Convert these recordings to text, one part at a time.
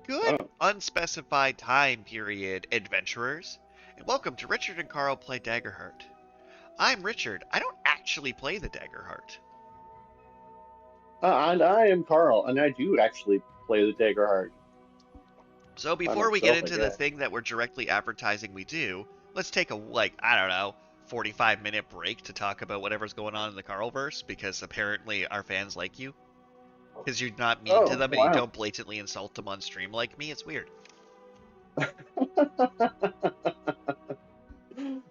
Good Oh, unspecified time period, adventurers, and welcome to Richard and Carl Play Daggerheart. I'm Richard. I don't actually play the Daggerheart. and I am Carl, and I do actually play the Daggerheart So by before we get myself, I into the guess. thing that we're directly advertising we do, let's take a, I don't know, 45-minute break to talk about whatever's going on in the Carlverse because apparently our fans like you. Because you're not mean to Oh, them and you wow. don't blatantly insult them on stream like me. It's weird.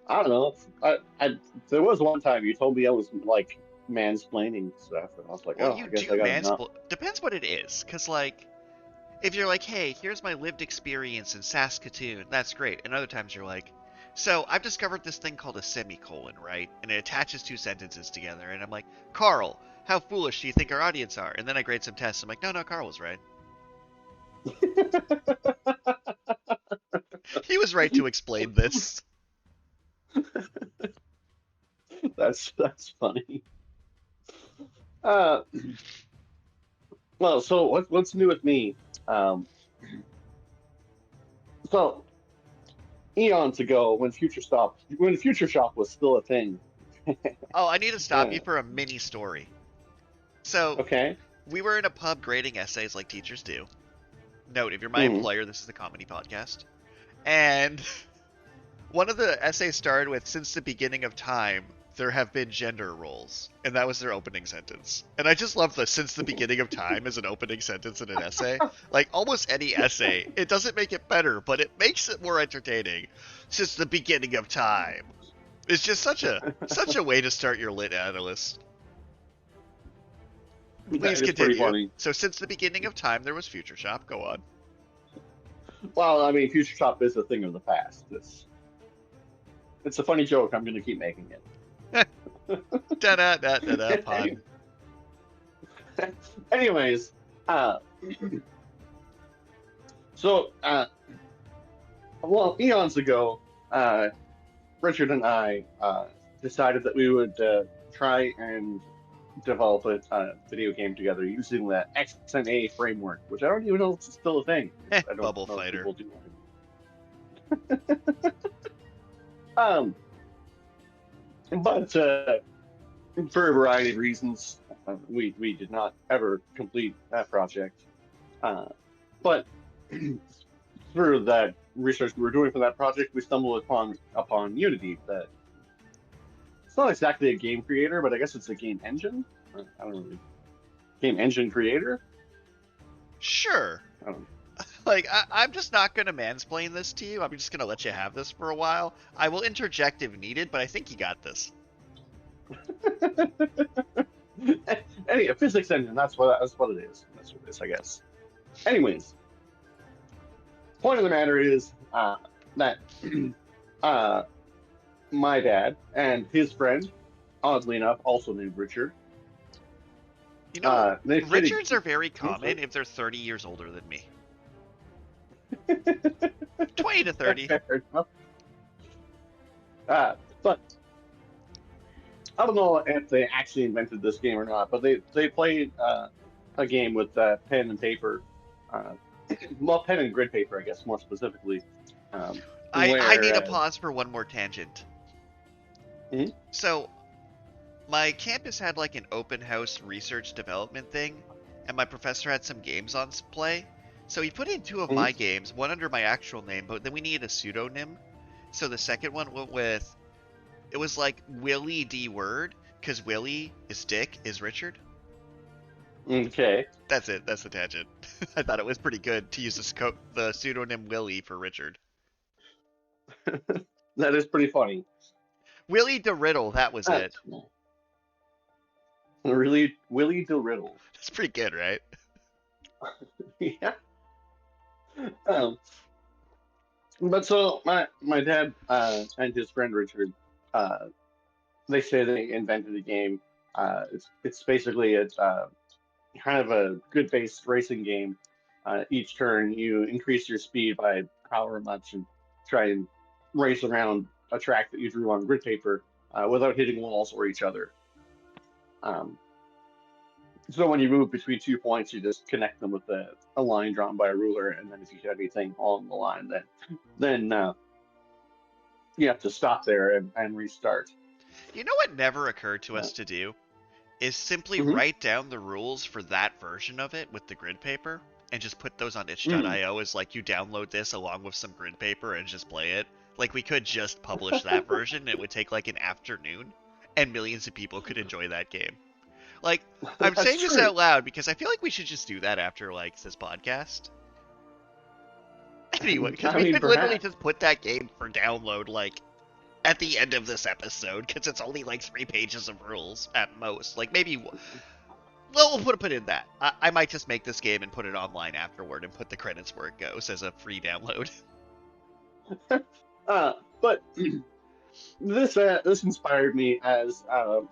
I don't know. There was one time you told me I was like mansplaining stuff, and I was like, Well, oh, you I guess do I gotta not. depends what it is. Because, if you're like, hey, here's my lived experience in Saskatoon, that's great. And other times you're like, so I've discovered this thing called a semicolon, right? And it attaches two sentences together. And I'm like, Carl, how foolish do you think our audience are? And then I grade some tests. I'm like, no, Carl was right. He was right to explain this. That's funny. Uh, well, so what's new with me? Um, so eons ago, when Future Shop was still a thing. Oh, I need to stop uh, you for a mini story. So, okay. we were in a pub grading essays like teachers do. Note, if you're my Hmm. employer, this is a comedy podcast. And one of the essays started with, since the beginning of time, there have been gender roles. And that was their opening sentence. And I just love the since the beginning of time as an opening sentence in an essay. Like almost any essay, it doesn't make it better, but it makes it more entertaining. Since the beginning of time. It's just such a way to start your lit analyst. Please That is pretty continue. funny. So since the beginning of time there was Future Shop, go on. Well, I mean, Future Shop is a thing of the past. It's a funny joke. I'm going to keep making Da da da da da it. pun. Anyways, uh, so well, eons ago, Richard and I decided that we would try and develop a video game together using the XNA framework, which I don't even know if it's still a thing. I don't Bubble know if fighter. people do. Um, but for a variety of reasons, we did not ever complete that project. Uh, but through that research we were doing for that project, we stumbled upon Unity. That it's not exactly a game creator, but I guess it's a game engine. I don't know, game engine creator. Sure. I don't I'm just not going to mansplain this to you. I'm just going to let you have this for a while. I will interject if needed, but I think you got this. know. Any a physics engine. That's what it is. That's what it is, I guess. Anyways, point of the matter is that uh, my dad and his friend, oddly enough, also named Richard. You know, They played Richards are very a. common if they're 30 years older than me. 20 to 30. Fair enough. But I don't know if they actually invented this game or not. But they played a game with pen and paper, uh, well, pen and grid paper, I guess more specifically, I need a where. pause for one more tangent. Mhm. So, my campus had like an open house research development thing, and my professor had some games on play. So he put in two of Mhm. my games, one under my actual name, but then we needed a pseudonym. So the second one went with, it was like Willie D Word, because Willie is Dick, is Richard. Okay. That's it. That's the tangent. I thought it was pretty good to use the pseudonym Willie for Richard. That is pretty funny. Willie de Riddle, that was Uh, it. really, Willie the Riddle. That's pretty good, right? Yeah. Um, but so my dad and his friend Richard, uh, they say they invented a game. It's basically it's kind of a good based racing game. Each turn you increase your speed by however much and try and race around a track that you drew on grid paper without hitting walls or each other. Um, So when you move between 2 points, you just connect them with a line drawn by a ruler, and then if you hit anything on the line, then you have to stop there and restart. You know what never occurred to Uh, us to do? Is simply mm-hmm. write down the rules for that version of it with the grid paper and just put those on Mm. itch.io as like you download this along with some grid paper and just play it. Like we could just publish that version and it would take like an afternoon and millions of people could enjoy that game. Like I'm That's saying this true. out loud because I feel like we should just do that after like this podcast. Anyway, because I we mean, could literally perhaps. just put that game for download like at the end of this episode because it's only like 3 pages of rules at most. Like maybe well, we'll put in that. I might just make this game and put it online afterward and put the credits where it goes as a free download. But this inspired me as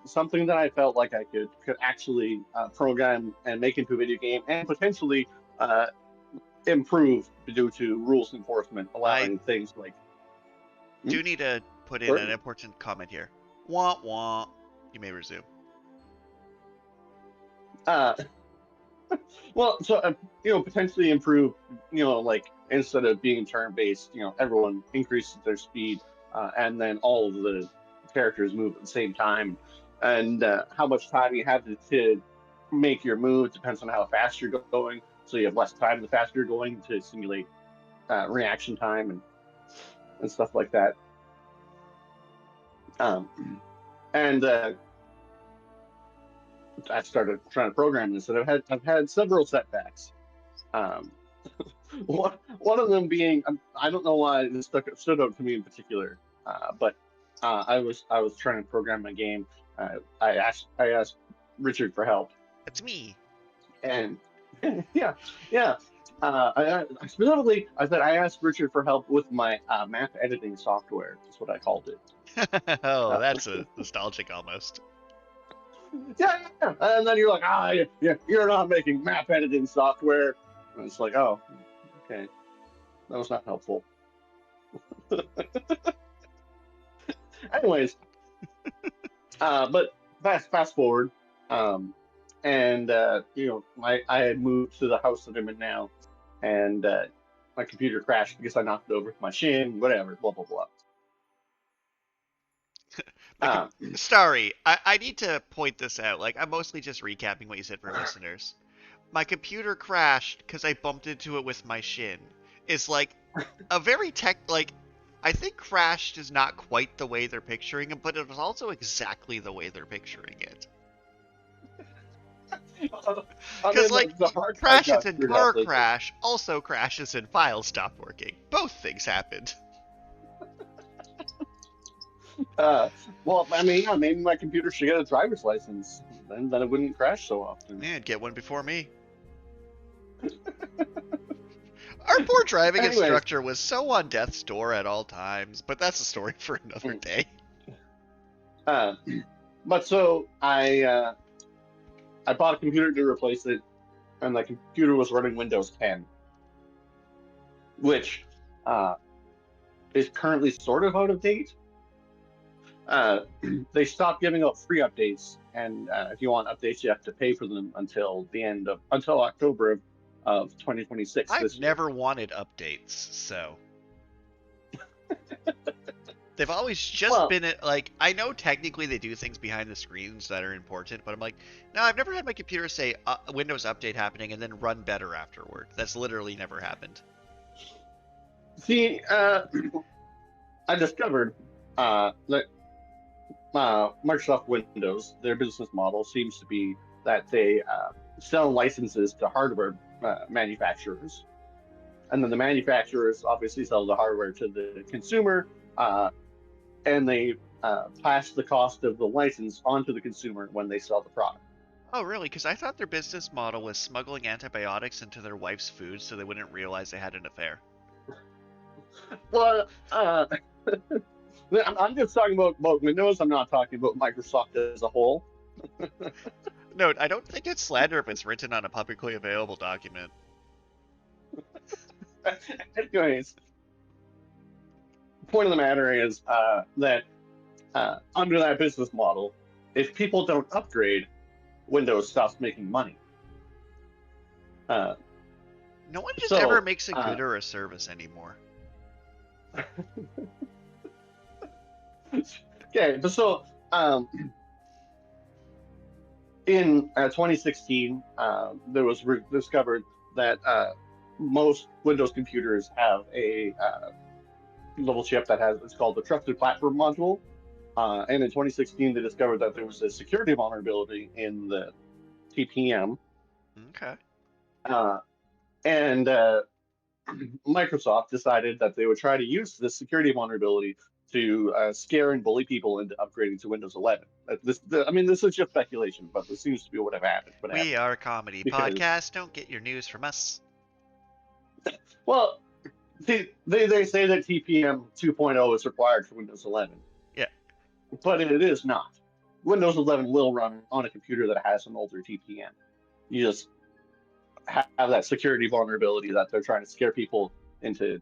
something that I felt like I could actually program and make into a video game, and potentially uh, improve due to rules enforcement, I allowing things like. Hmm? do need to put in Sorry? an important comment here. Wah wah. You may resume. Uh, well, so potentially improve. Like instead of being turn-based, everyone increases their speed, and then all of the characters move at the same time, and how much time you have to make your move depends on how fast you're going. So you have less time the faster you're going to simulate reaction time and stuff like that. Um, and I started trying to program this, and I've had several setbacks. Um, one of them being, I don't know why this stood out to me in particular, but I was trying to program a game. I asked Richard for help, It's me. and yeah, yeah. I specifically, I said I asked Richard for help with my map editing software. That's what I called it. Oh, that's a nostalgic almost. Yeah. And then you're like, yeah, you're not making map editing software. And it's like, oh, okay, that was not helpful. Anyways, but fast forward, and I had moved to the house that I'm in now, and my computer crashed because I knocked it over with my shin, whatever, blah blah blah. Com- Um, Sorry, I need to point this out. Like, I'm mostly just recapping what you said for listeners. My computer crashed because I bumped into it with my shin. Is like a very like, I think crashed is not quite the way they're picturing it, but it was also exactly the way they're picturing it. I Because, mean, like, the hard drive crashes got in screwed up. car crash also crashes in files stop working. Both things happened. Well, I mean, yeah, maybe my computer should get a driver's license. Then it wouldn't crash so often. Yeah, get one before me. Our poor driving Anyways, instructor was so on death's door at all times, but that's a story for another day. uh, but so I bought a computer to replace it, and the computer was running Windows 10, which is currently sort of out of date. They stopped giving out free updates, and if you want updates, you have to pay for them until October of 2026 I've this year. never wanted updates, so they've always just been like, I know technically they do things behind the screens that are important, but I'm like, no, I've never had my computer say Windows update happening and then run better afterward. That's literally never happened. See, I discovered that Microsoft Windows, their business model seems to be that they sell licenses to hardware manufacturers, and then the manufacturers obviously sell the hardware to the consumer, and they pass the cost of the license onto the consumer when they sell the product. Oh, really? Because I thought their business model was smuggling antibiotics into their wife's food so they wouldn't realize they had an affair. Well, I'm just talking about Windows. I'm not talking about Microsoft as a whole. Note, I don't think it's slander if it's written on a publicly available document. Anyways, the point of the matter is that under that business model, if people don't upgrade, Windows stops making money. No one just so, ever makes a good or a service anymore. Okay, so in 2016, there was discovered that most Windows computers have a little chip that it's called the Trusted Platform Module. And in 2016, they discovered that there was a security vulnerability in the TPM. Okay. And Microsoft decided that they would try to use this security vulnerability to scare and bully people into upgrading to Windows 11. This is just speculation, but this seems to be what happened. We are a comedy podcast. Don't get your news from us. Well, they say that TPM 2.0 is required for Windows 11. Yeah. But it is not. Windows 11 will run on a computer that has an older TPM. You just have that security vulnerability that they're trying to scare people into.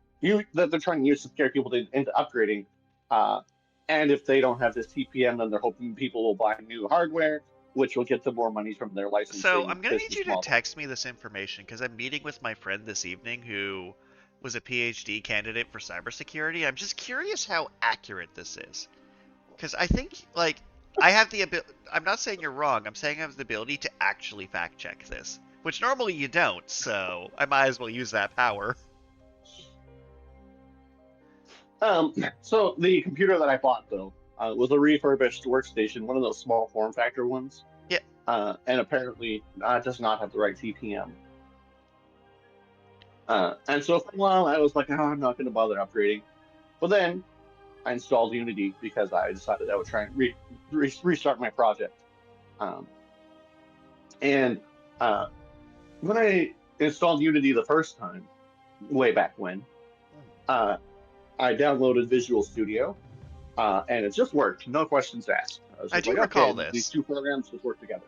That they're trying to use to scare people into upgrading. And if they don't have this TPM, then they're hoping people will buy new hardware, which will get them more money from their licensing. So I'm going to need you to text me this information because I'm meeting with my friend this evening who was a PhD candidate for cybersecurity. I'm just curious how accurate this is. Because I think, I have the ability. I'm not saying you're wrong. I'm saying I have the ability to actually fact check this, which normally you don't. So I might as well use that power. So the computer that I bought though was a refurbished workstation, one of those small form factor ones. Yeah. And apparently does not have the right TPM. And so for a while I was like, I'm not going to bother upgrading. But then I installed Unity because I decided I would try and restart my project. And when I installed Unity the first time, way back when, I downloaded Visual Studio, and it just worked. No questions asked. I do recall this. These two programs just work together.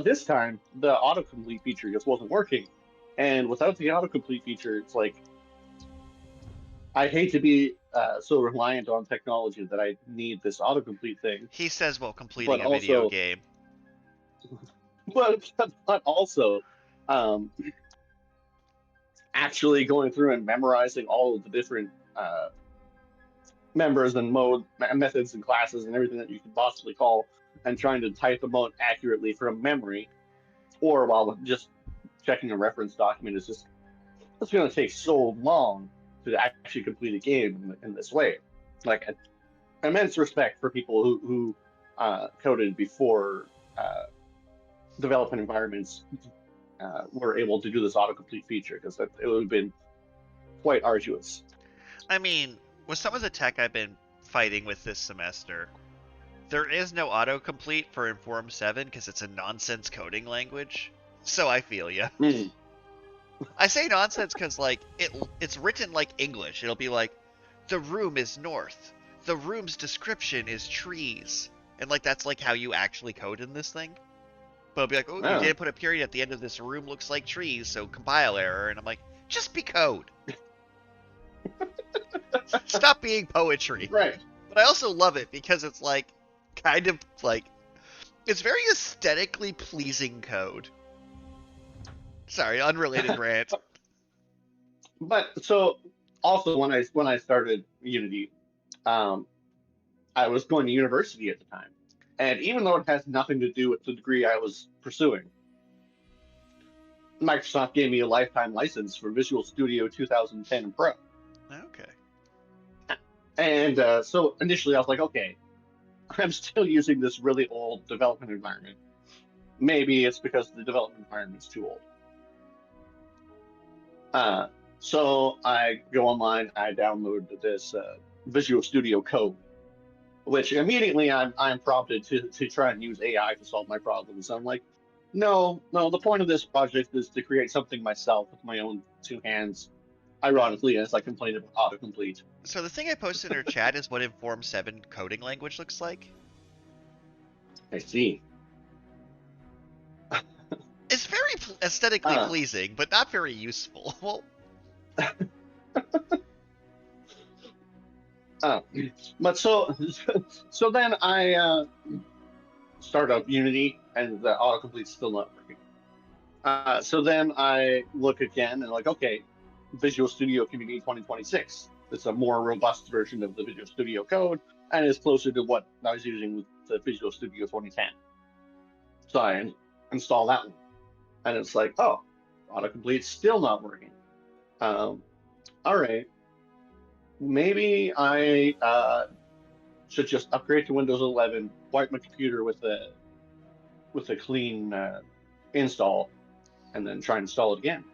This time, the autocomplete feature just wasn't working. And without the autocomplete feature, it's like, I hate to be so reliant on technology that I need this autocomplete thing. He says while completing a video game. But also, actually going through and memorizing all of the different members and methods and classes and everything that you could possibly call, and trying to type them out accurately from memory, or while just checking a reference document it's going to take so long to actually complete a game in this way. Like, immense respect for people who coded before development environments were able to do this autocomplete feature, because it would have been quite arduous. I mean, with some of the tech I've been fighting with this semester, there is no autocomplete for Inform 7 because it's a nonsense coding language. So I feel ya. I say nonsense because, it's written like English. It'll be like, the room is north. The room's description is trees. And, that's, how you actually code in this thing. But it'll be like, you didn't put a period at the end of this room looks like trees, so compile error. And I'm like, just be code. Stop being poetry. Right. But I also love it because it's, it's very aesthetically pleasing code. Sorry, unrelated rant. But so also when I started Unity, I was going to university at the time, and even though it has nothing to do with the degree I was pursuing, Microsoft gave me a lifetime license for Visual Studio 2010 Pro. Okay. And so initially I was like, okay, I'm still using this really old development environment. Maybe it's because the development environment's too old. So I go online, I download this Visual Studio Code, which immediately I'm prompted to try and use AI to solve my problems. I'm like, no, the point of this project is to create something myself with my own two hands. Ironically, as I complained about autocomplete. So the thing I posted in our chat is what Inform 7 coding language looks like. I see. It's very aesthetically pleasing, but not very useful. Well, but so then I start up Unity, and the autocomplete's still not working. So then I look again and like, okay, Visual Studio Community 2026. It's a more robust version of the Visual Studio code and is closer to what I was using with the Visual Studio 2010. So I install that one, and it's like, oh, autocomplete's still not working. All right, maybe I should just upgrade to Windows 11, wipe my computer with a clean install, and then try and install it again.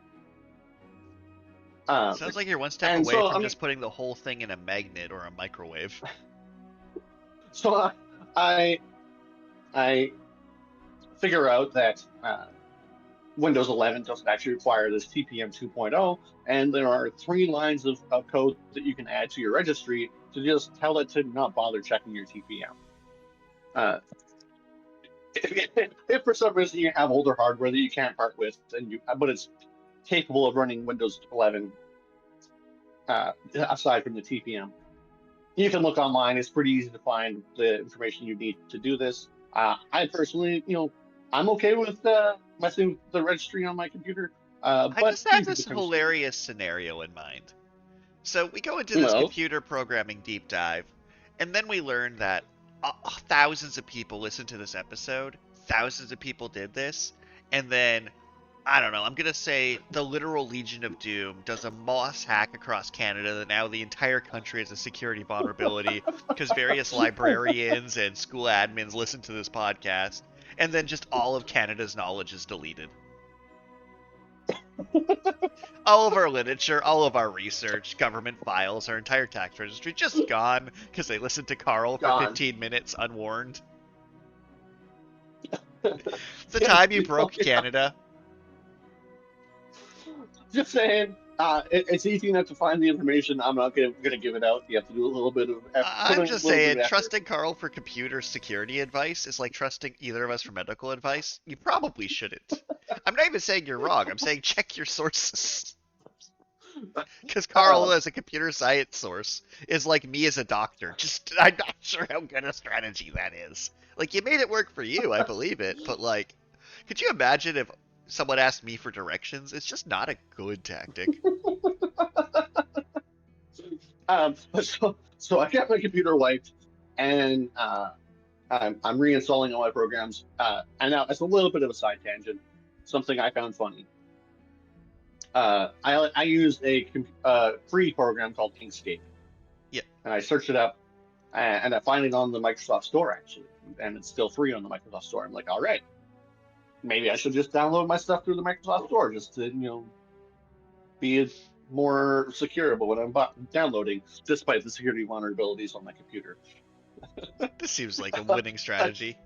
Sounds like you're one step away from just putting the whole thing in a magnet or a microwave. So I figure out that Windows 11 doesn't actually require this TPM 2.0, and there are 3 lines of code that you can add to your registry to just tell it to not bother checking your TPM. If for some reason you have older hardware that you can't part with, but it's capable of running Windows 11 aside from the TPM, you can look online. It's pretty easy to find the information you need to do this. I personally, I'm okay with messing with the registry on my computer. I just have this hilarious scenario in mind. So we go into this computer programming deep dive, and then we learn that thousands of people listened to this episode, thousands of people did this, and then, I don't know, I'm going to say the literal Legion of Doom does a mass hack across Canada that now the entire country has a security vulnerability because various librarians and school admins listen to this podcast, and then just all of Canada's knowledge is deleted. All of our literature, all of our research, government files, our entire tax registry, just gone because they listened to Carl for 15 minutes unwarned. The time you broke Canada. Just saying, it's easy enough to find the information. I'm not going to give it out. You have to do a little bit of effort. I'm just saying, trusting Carl for computer security advice is like trusting either of us for medical advice. You probably shouldn't. I'm not even saying you're wrong. I'm saying check your sources. Because Carl, as a computer science source, is like me as a doctor. I'm not sure how good a strategy that is. Like, you made it work for you, I believe it. But, like, could you imagine if someone asked me for directions? It's just not a good tactic. So I got my computer wiped, and I'm reinstalling all my programs. And now it's a little bit of a side tangent. Something I found funny. I used a free program called Inkscape. Yeah. And I searched it up, and I find it on the Microsoft Store, actually. And it's still free on the Microsoft Store. I'm like, all right, maybe I should just download my stuff through the Microsoft Store just to, be more securable when I'm downloading, despite the security vulnerabilities on my computer. This seems like a winning strategy.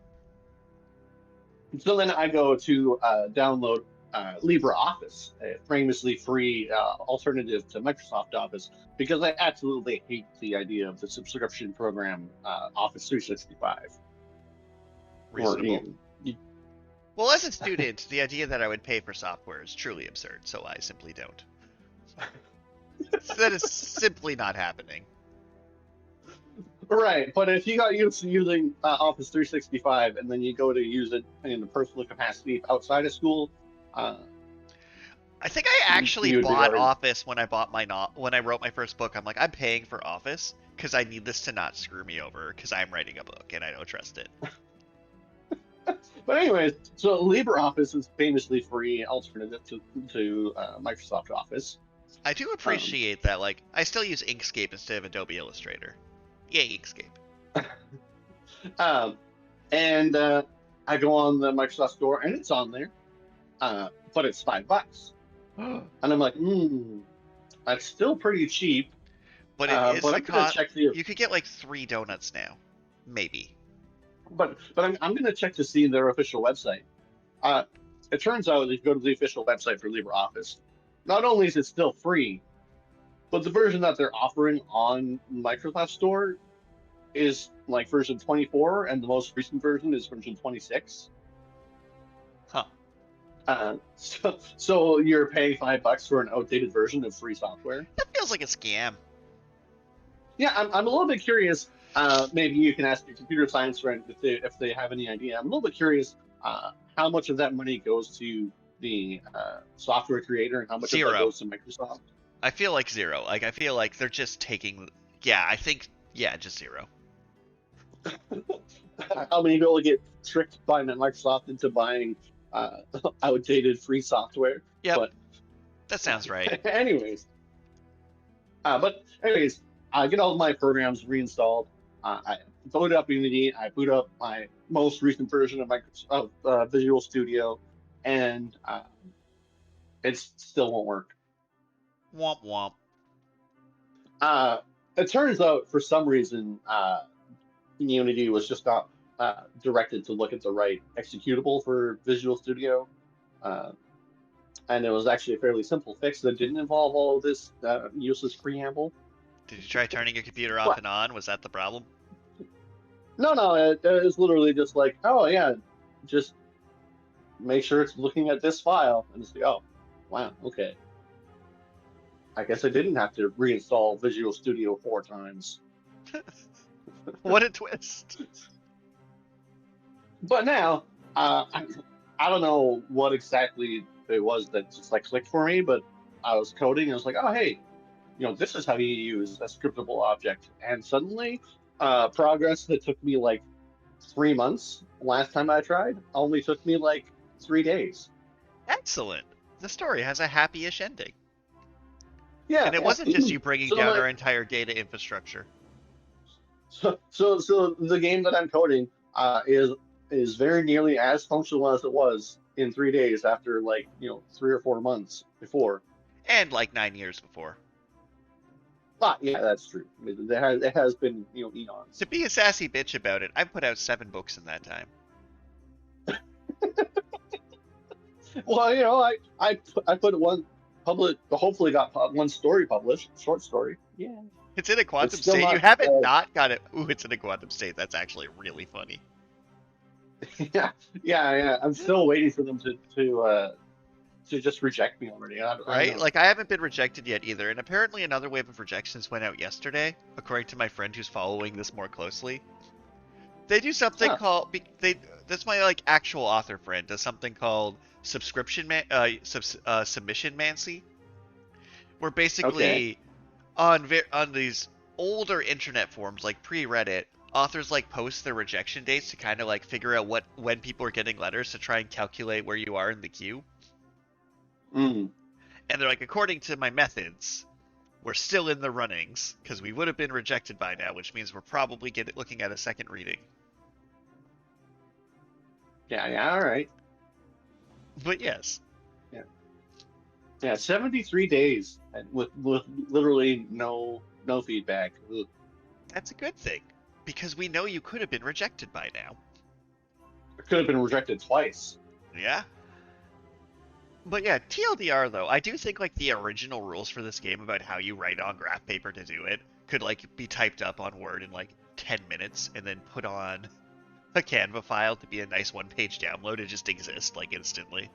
So then I go to download LibreOffice, a famously free alternative to Microsoft Office, because I absolutely hate the idea of the subscription program Office 365. Reasonable. Well, as a student, the idea that I would pay for software is truly absurd, so I simply don't. That is simply not happening. Right, but if you got used to using Office 365 and then you go to use it in a personal capacity outside of school, I think I actually bought Office when I wrote my first book. I'm like, I'm paying for Office because I need this to not screw me over because I'm writing a book and I don't trust it. But anyways, so LibreOffice is famously free alternative to Microsoft Office. I do appreciate that. Like, I still use Inkscape instead of Adobe Illustrator. Yay, Inkscape. And I go on the Microsoft Store, and it's on there, but it's $5. And I'm like, that's still pretty cheap. But it is but I'm gonna check the... You could get like 3 donuts now, maybe. But I'm going to check to see their official website. It turns out if you go to the official website for LibreOffice, not only is it still free, but the version that they're offering on Microsoft Store is like version 24, and the most recent version is version 26. Huh. So you're paying $5 for an outdated version of free software. That feels like a scam. Yeah, I'm a little bit curious. Maybe you can ask your computer science friend if they have any idea. I'm a little bit curious how much of that money goes to the software creator and how much of that 0. goes to Microsoft. I feel like 0. Like, I feel like they're just taking. Yeah, I think. Yeah, just 0. How many people get tricked by Microsoft into buying outdated free software? Yep, But that sounds right. anyways, I get all of my programs reinstalled. I load up Unity. I boot up my most recent version of Visual Studio, and it still won't work. Womp womp. It turns out, for some reason, Unity was just not directed to look at the right executable for Visual Studio. And it was actually a fairly simple fix that didn't involve all of this useless preamble. Did you try turning your computer off and on? Was that the problem? No, it was literally just like, oh yeah, just make sure it's looking at this file, and it's like, oh, wow, okay. I guess I didn't have to reinstall Visual Studio 4 times. What a twist! But now, I don't know what exactly it was that just like clicked for me, but I was coding and I was like, oh hey, this is how you use a scriptable object, and suddenly, progress that took me like 3 months last time I tried only took me like 3 days. Excellent. The story has a happy-ish ending. Yeah, and it wasn't just you bringing so, down like, our entire data infrastructure. So the game that I'm coding is very nearly as functional as it was in 3 days after 3 or 4 months before. And like 9 years before. Yeah, that's true. It has been eons. To be a sassy bitch about it, I've put out 7 books in that time. Well, I put one public. Hopefully, got one story published, short story. Yeah. It's in a quantum state. You haven't not got it. Ooh, it's in a quantum state. That's actually really funny. Yeah. I'm still waiting for them to just reject me already. Right? Like, I haven't been rejected yet either. And apparently another wave of rejections went out yesterday, according to my friend who's following this more closely. They do something called... That's my, actual author friend. Does something called submission mancy. Where basically, on these older internet forums, like pre-Reddit, authors, post their rejection dates to kind of, figure out when people are getting letters to try and calculate where you are in the queue. Mm. And they're like, according to my methods, we're still in the runnings, because we would have been rejected by now, which means we're probably looking at a second reading. Yeah, all right. But yes. Yeah, 73 days with literally no feedback. Ugh. That's a good thing, because we know you could have been rejected by now. I could have been rejected twice. Yeah. But yeah, TLDR though, I do think the original rules for this game about how you write on graph paper to do it could be typed up on Word in 10 minutes and then put on a Canva file to be a nice one-page download and just exist instantly.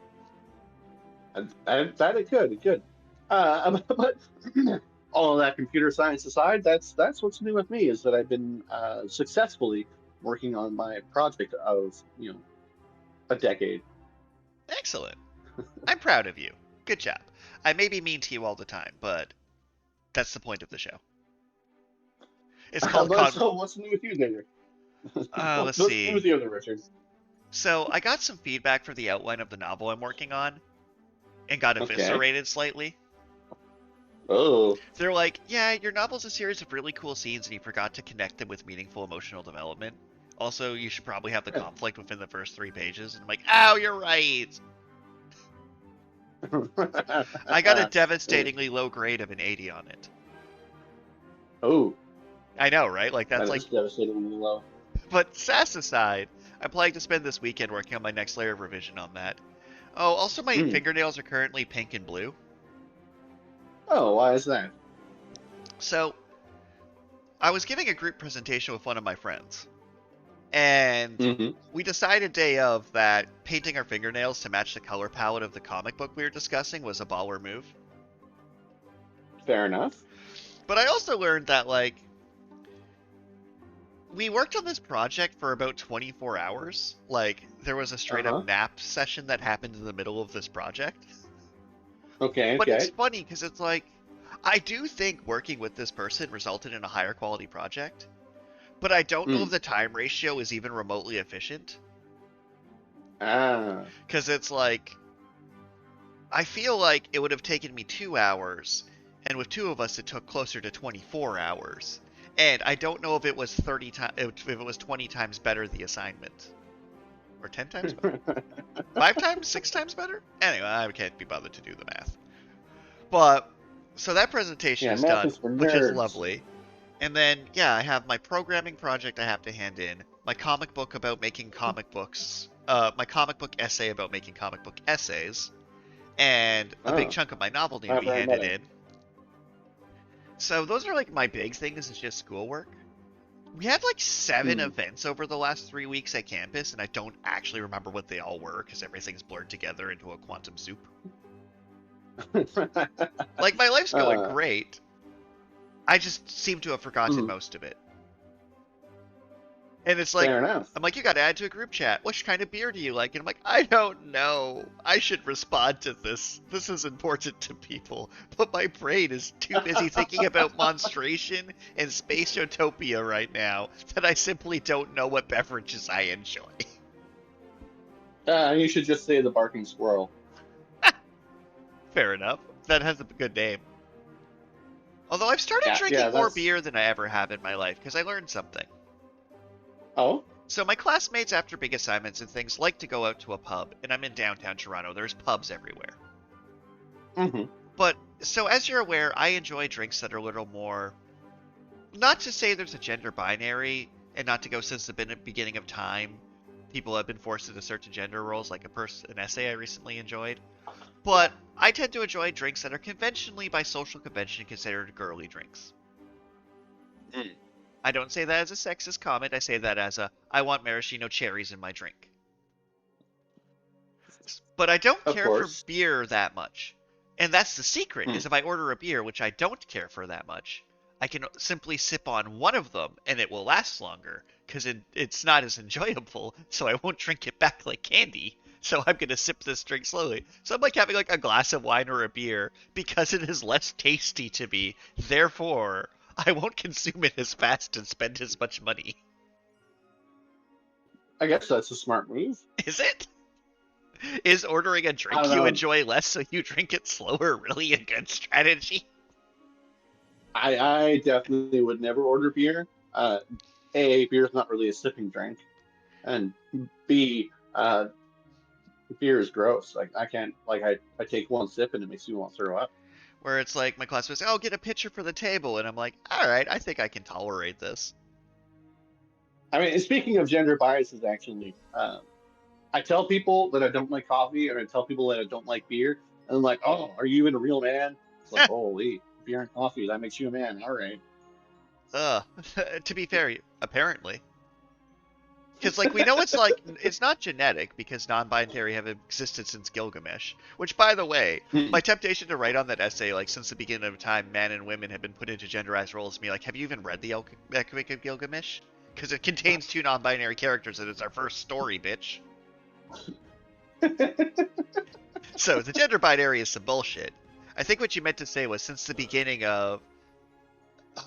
That it could. But all of that computer science aside, that's what's new with me is that I've been successfully working on my project of a decade. Excellent. I'm proud of you. Good job. I may be mean to you all the time, but that's the point of the show. It's called So what's new with you, David? Let's see. What's new with you, Richard? So I got some feedback for the outline of the novel I'm working on, and got eviscerated slightly. Oh. They're like, yeah, your novel's a series of really cool scenes, and you forgot to connect them with meaningful emotional development. Also, you should probably have the conflict within the first 3 pages. And I'm like, ow, you're right. I got a devastatingly low grade of an 80 on it. Oh. I know, right? That's devastatingly low. But sass aside, I'm planning to spend this weekend working on my next layer of revision on that. Oh, also my fingernails are currently pink and blue. Oh, why is that? So, I was giving a group presentation with one of my friends. And we decided day of that painting our fingernails to match the color palette of the comic book we were discussing was a baller move. Fair enough. But I also learned that, we worked on this project for about 24 hours. Like, there was a straight up nap session that happened in the middle of this project. Okay, But it's okay. funny because it's like, I do think working with this person resulted in a higher quality project, but I don't know if the time ratio is even remotely efficient. Ah. Because it's like, I feel like it would have taken me 2 hours, and with two of us, it took closer to 24 hours. And I don't know if it was 30 times, if it was 20 times better the assignment, or 10 times better, 5 times, 6 times better. Anyway, I can't be bothered to do the math. But so that presentation Yeah, is math done, is for which is nerds. lovely. And then yeah, I have my programming project I have to hand in, my comic book about making comic books, my comic book essay about making comic book essays, and a big Oh, chunk of my novel need to not be very handed meta. in. So those are like my big things. It's just schoolwork. We had like 7 events over the last 3 weeks at campus, and I don't actually remember what they all were because everything's blurred together into a quantum soup. Like, my life's going great. I just seem to have forgotten most of it. And it's like, fair enough. I'm like, you gotta add to a group chat. Which kind of beer do you like? And I'm like, I don't know. I should respond to this. This is important to people. But my brain is too busy thinking about monstration and space utopia right now that I simply don't know what beverages I enjoy. You should just say the barking squirrel. Fair enough. That has a good name. Although I've started drinking more beer than I ever have in my life because I learned something. Oh? So my classmates, after big assignments and things, like to go out to a pub, and I'm in downtown Toronto. There's pubs everywhere. But, so as you're aware, I enjoy drinks that are a little more... Not to say there's a gender binary, and not to go since the beginning of time, people have been forced into certain gender roles, like an essay I recently enjoyed. But I tend to enjoy drinks that are conventionally, by social convention, considered girly drinks. I don't say that as a sexist comment. I say that as I want maraschino cherries in my drink. But I don't care for beer that much. And that's the secret, is if I order a beer, which I don't care for that much, I can simply sip on one of them, and it will last longer, because it's not as enjoyable, so I won't drink it back like candy. So I'm going to sip this drink slowly. So I'm like having like a glass of wine or a beer, because it is less tasty to me. Therefore, I won't consume it as fast and spend as much money. I guess that's a smart move. Is it? Is ordering a drink you enjoy less so you drink it slower really a good strategy? I definitely would never order beer. A, beer is not really a sipping drink. And B, beer is gross. Like, I can't, like, I take one sip and it makes me want to throw up. Where it's like, my classmates say, oh, get a pitcher for the table. And I'm like, all right, I think I can tolerate this. I mean, speaking of gender biases, actually, I tell people that I don't like coffee, and I tell people that I don't like beer, and I'm like, oh, are you even a real man? It's like, holy, beer and coffee, that makes you a man. All right. To be fair, apparently. Because, like, we know it's, like, it's not genetic, because non-binary have existed since Gilgamesh. Which, by the way, my temptation to write on that essay, like, since the beginning of time, men and women have been put into genderized roles, me, like, have you even read the Epic of Gilgamesh? Because it contains 2 non-binary characters, and it's our first story, bitch. So, the gender binary is some bullshit. I think what you meant to say was, since the beginning of...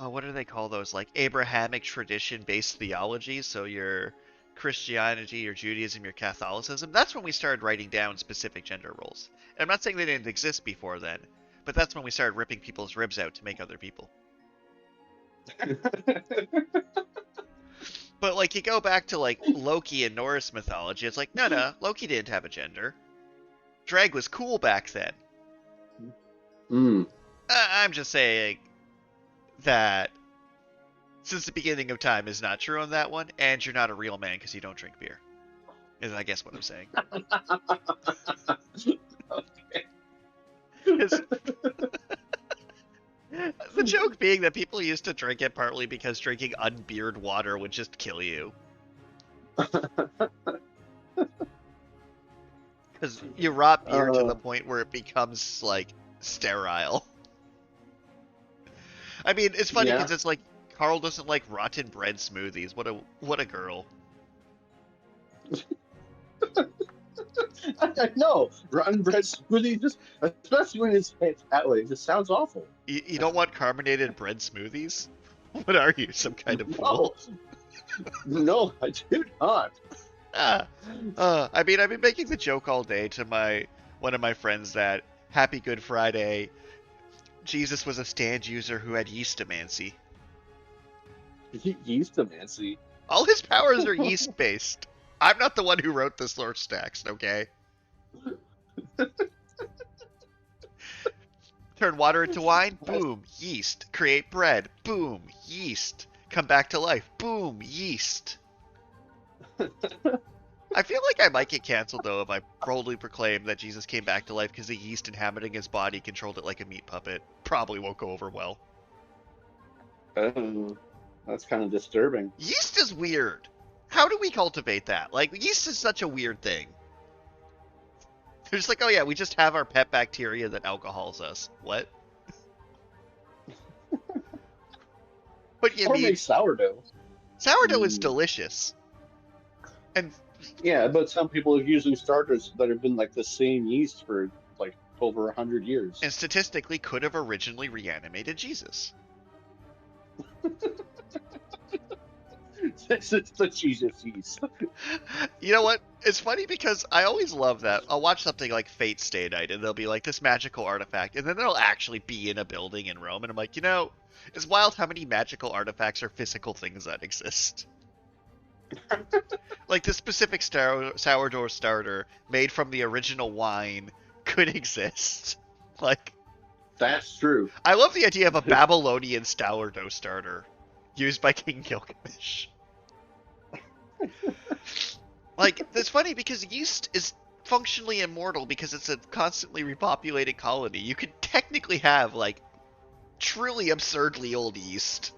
what do they call those? Like, Abrahamic tradition-based theology, so your Christianity, your Judaism, your Catholicism, that's when we started writing down specific gender roles. And I'm not saying they didn't exist before then, but that's when we started ripping people's ribs out to make other people. But, like, you go back to, like, Loki in Norse mythology, it's like, no, Loki didn't have a gender. Drag was cool back then. I'm just saying that since the beginning of time is not true on that one, and you're not a real man because you don't drink beer. Is I guess what I'm saying. The joke being that people used to drink it partly because drinking unbeered water would just kill you. Because you rot beer to the point where it becomes, like, sterile. I mean, it's funny because it's like, Carl doesn't like rotten bread smoothies. What a girl. I know. Rotten bread smoothie, just especially when it's that way, it just sounds awful. You don't want carbonated bread smoothies? What are you, some kind of fool? No, I do not. I mean, I've been making the joke all day to one of my friends that Happy Good Friday, Jesus was a stand user who had yeastomancy. Yeastomancy. All his powers are yeast based. I'm not the one who wrote this lore stacks, okay? Turn water into wine, boom, yeast. Create bread, boom, yeast. Come back to life, boom, yeast. I feel like I might get canceled, though, if I boldly proclaim that Jesus came back to life because the yeast inhabiting his body controlled it like a meat puppet. Probably won't go over well. Oh, that's kind of disturbing. Yeast is weird. How do we cultivate that? Like, yeast is such a weird thing. They're just like, oh yeah, we just have our pet bacteria that alcohols us. What? What you Or mean? make sourdough. Sourdough is delicious. And yeah, but some people are using starters that have been like the same yeast for like over 100 years. And statistically could have originally reanimated Jesus. It's the Jesus yeast. You know what? It's funny because I always love that. I'll watch something like Fate Stay Night and there'll be like this magical artifact and then they'll actually be in a building in Rome and I'm like, it's wild how many magical artifacts are physical things that exist. Like the specific sourdough starter made from the original wine could exist. Like, that's true. I love the idea of a Babylonian sourdough starter used by King Gilgamesh. Like, it's funny because yeast is functionally immortal because it's a constantly repopulated colony. You could technically have, like, truly absurdly old yeast.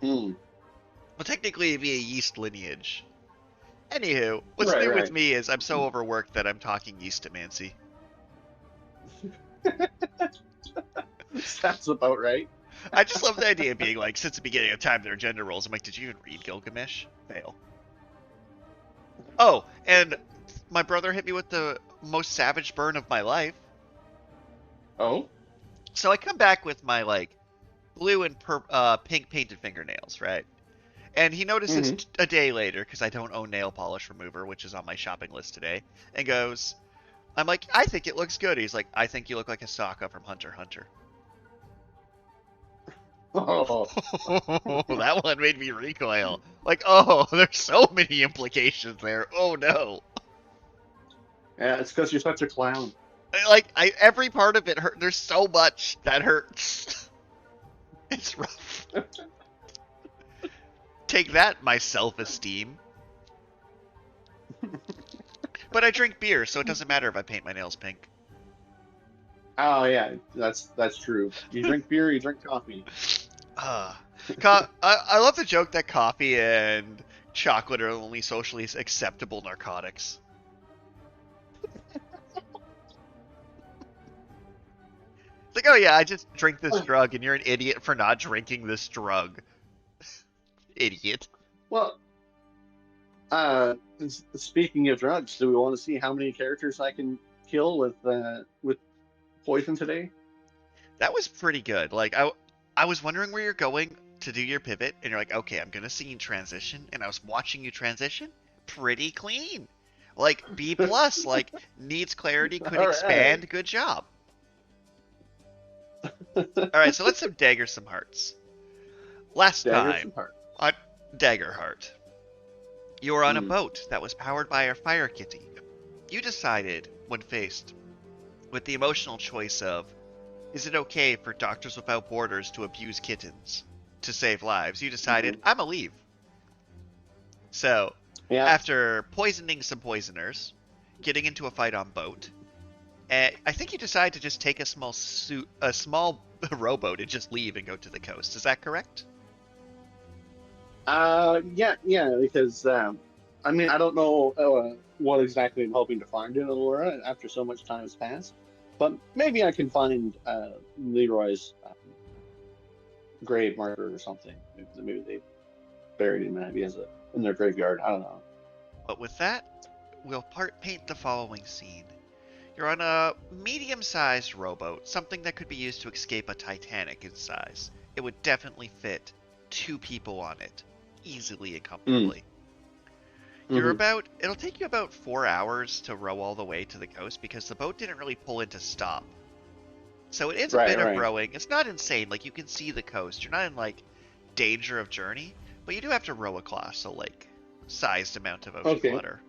Hmm. Well, technically it'd be a yeast lineage. Anywho, what's new with me is I'm so overworked that I'm talking yeastomancy. That's about right. I just love the idea of being like, since the beginning of time, there are gender roles. I'm like, did you even read Gilgamesh? Fail. Oh, and my brother hit me with the most savage burn of my life. Oh? So I come back with my, like, blue and pink painted fingernails, right? And he notices a day later, because I don't own nail polish remover, which is on my shopping list today, and goes, I'm like, I think it looks good. He's like, I think you look like a Sokka from Hunter x Hunter. Oh. That one made me recoil. Like, oh, there's so many implications there. Oh no. Yeah, it's because you're such a clown. Like, every part of it hurt. There's so much that hurts. It's rough. Take that, my self-esteem. But I drink beer, so it doesn't matter if I paint my nails pink. Oh yeah, that's true. You drink beer, you drink coffee. I love the joke that coffee and chocolate are only socially acceptable narcotics. It's like, oh yeah, I just drink this drug, and you're an idiot for not drinking this drug. Idiot. Well, speaking of drugs, do we want to see how many characters I can kill with poison today? That was pretty good. Like, I was wondering where you're going to do your pivot, and you're like, okay, I'm gonna scene transition, and I was watching you transition, pretty clean. Like, B+, like, needs clarity, could expand, right. Good job. Alright, so let's dagger some hearts. Last time, on Daggerheart, you were on a boat that was powered by our fire kitty. You decided, when faced with the emotional choice of, is it okay for Doctors Without Borders to abuse kittens to save lives, you decided, I'm gonna leave. So, after poisoning some poisoners, getting into a fight on boat, I think you decided to just take a small rowboat and just leave and go to the coast. Is that correct? Yeah, because I mean, I don't know what exactly I'm hoping to find in Allura after so much time has passed, but maybe I can find Leroy's grave marker or something. Maybe they buried him maybe in their graveyard. I don't know. But with that, we'll paint the following scene. You're on a medium-sized rowboat, something that could be used to escape a Titanic in size. It would definitely fit 2 people on it, easily and comfortably. It'll take you about 4 hours to row all the way to the coast because the boat didn't really pull in to stop. So it is a bit of rowing. It's not insane, like you can see the coast. You're not in like danger of journey, but you do have to row across a sized amount of ocean water.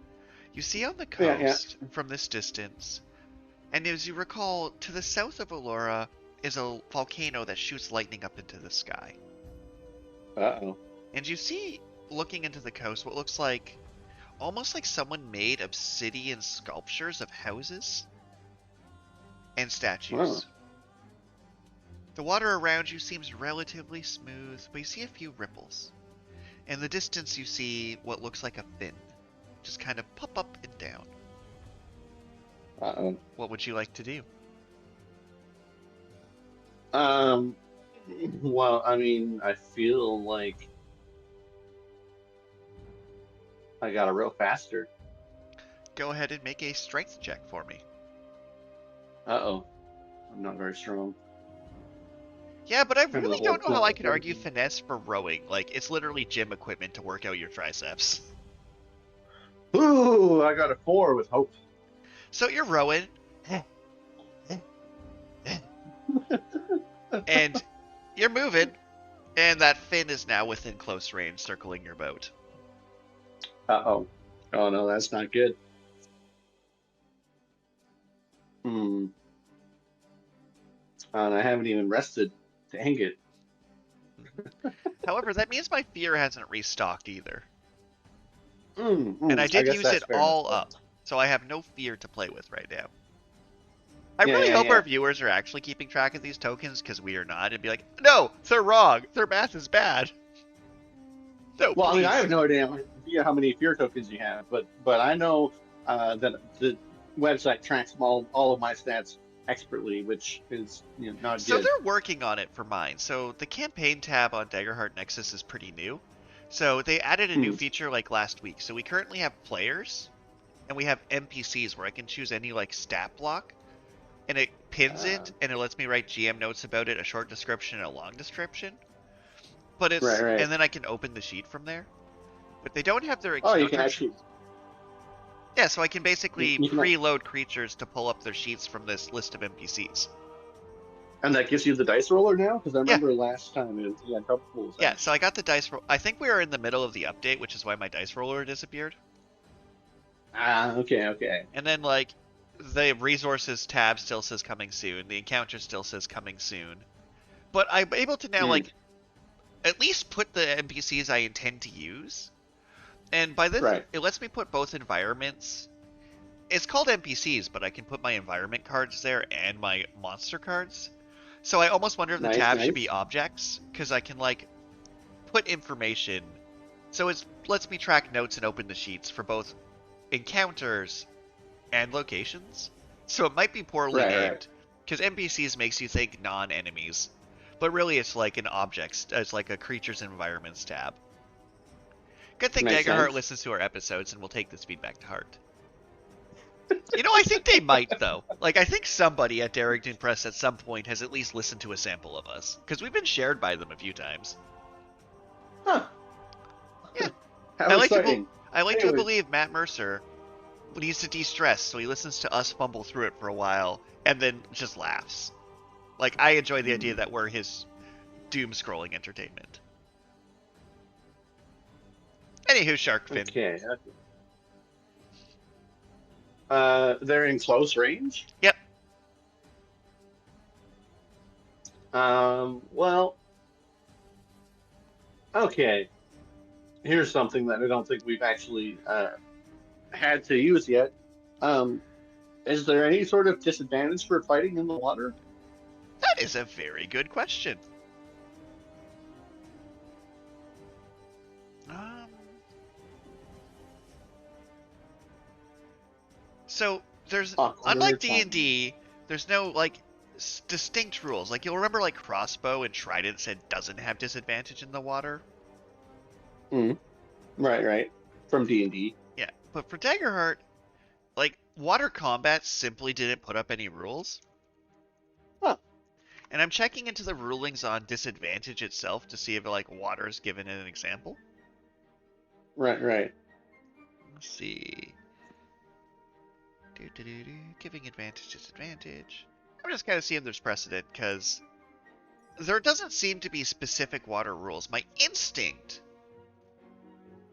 You see on the coast from this distance, and as you recall, to the south of Allura is a volcano that shoots lightning up into the sky. Uh-oh. And you see, looking into the coast, what looks like almost like someone made obsidian sculptures of houses and statues. Wow. The water around you seems relatively smooth, but you see a few ripples. In the distance you see what looks like a fin, just kind of pop up and down. Uh-oh. What would you like to do? Well, I mean, I feel like I gotta row faster. Go ahead and make a strength check for me. Uh-oh. I'm not very strong. Yeah, but I really don't know how I could argue finesse for rowing. Like, it's literally gym equipment to work out your triceps. Ooh, I got a 4 with hope. So you're rowing. And you're moving. And that fin is now within close range, circling your boat. Uh-oh. Oh, no, that's not good. And I haven't even rested. Dang it. However, that means my fear hasn't restocked either. And I did use it all up, so I have no fear to play with right now. I really hope our viewers are actually keeping track of these tokens, because we are not, and be like, no, they're wrong. Their math is bad. No, well, please. I mean, I have no idea how many fear tokens you have, but I know that the website tracks all of my stats expertly, which is not so good. They're working on it for mine. So the campaign tab on Daggerheart Nexus is pretty new. So they added a new feature like last week. So we currently have players, and we have NPCs where I can choose any stat block, and it pins it, and it lets me write GM notes about it, a short description and a long description. But it's and then I can open the sheet from there. But they don't have their you can actually. Yeah, so I can basically preload creatures to pull up their sheets from this list of NPCs. And that gives you the dice roller now? Because I remember last time it had trouble with that. Yeah, so I got the dice roll. I think we are in the middle of the update, which is why my dice roller disappeared. Okay. And then, the resources tab still says coming soon. The encounter still says coming soon. But I'm able to now, at least put the NPCs I intend to use. And by this, it lets me put both environments. It's called NPCs, but I can put my environment cards there and my monster cards. So I almost wonder if the tab should be objects, because I can put information. So it lets me track notes and open the sheets for both encounters and locations. So it might be poorly named, because NPCs makes you think non-enemies, but really it's like an objects. It's like a creatures and environments tab. Good thing Daggerheart listens to our episodes and will take this feedback to heart. I think they might, though. I think somebody at Darrington Press at some point has at least listened to a sample of us. Because we've been shared by them a few times. Huh. Yeah. How exciting. I like to believe Matt Mercer needs to de-stress, so he listens to us fumble through it for a while, and then just laughs. I enjoy the idea that we're his doom-scrolling entertainment. Anywho, Sharkfin. Okay. They're in close range? Yep. Well, okay. Here's something that I don't think we've actually had to use yet. Is there any sort of disadvantage for fighting in the water? That is a very good question. So there's unlike D&D, there's no distinct rules. Like, you'll remember, like, crossbow and trident said doesn't have disadvantage in the water. Right. From D&D. Yeah, but for Daggerheart, like, water combat simply didn't put up any rules. Huh. And I'm checking into the rulings on disadvantage itself to see if, like, water's given an example. Right. Let's see. Giving advantage, disadvantage. I'm just kind of seeing if there's precedent, because there doesn't seem to be specific water rules. My instinct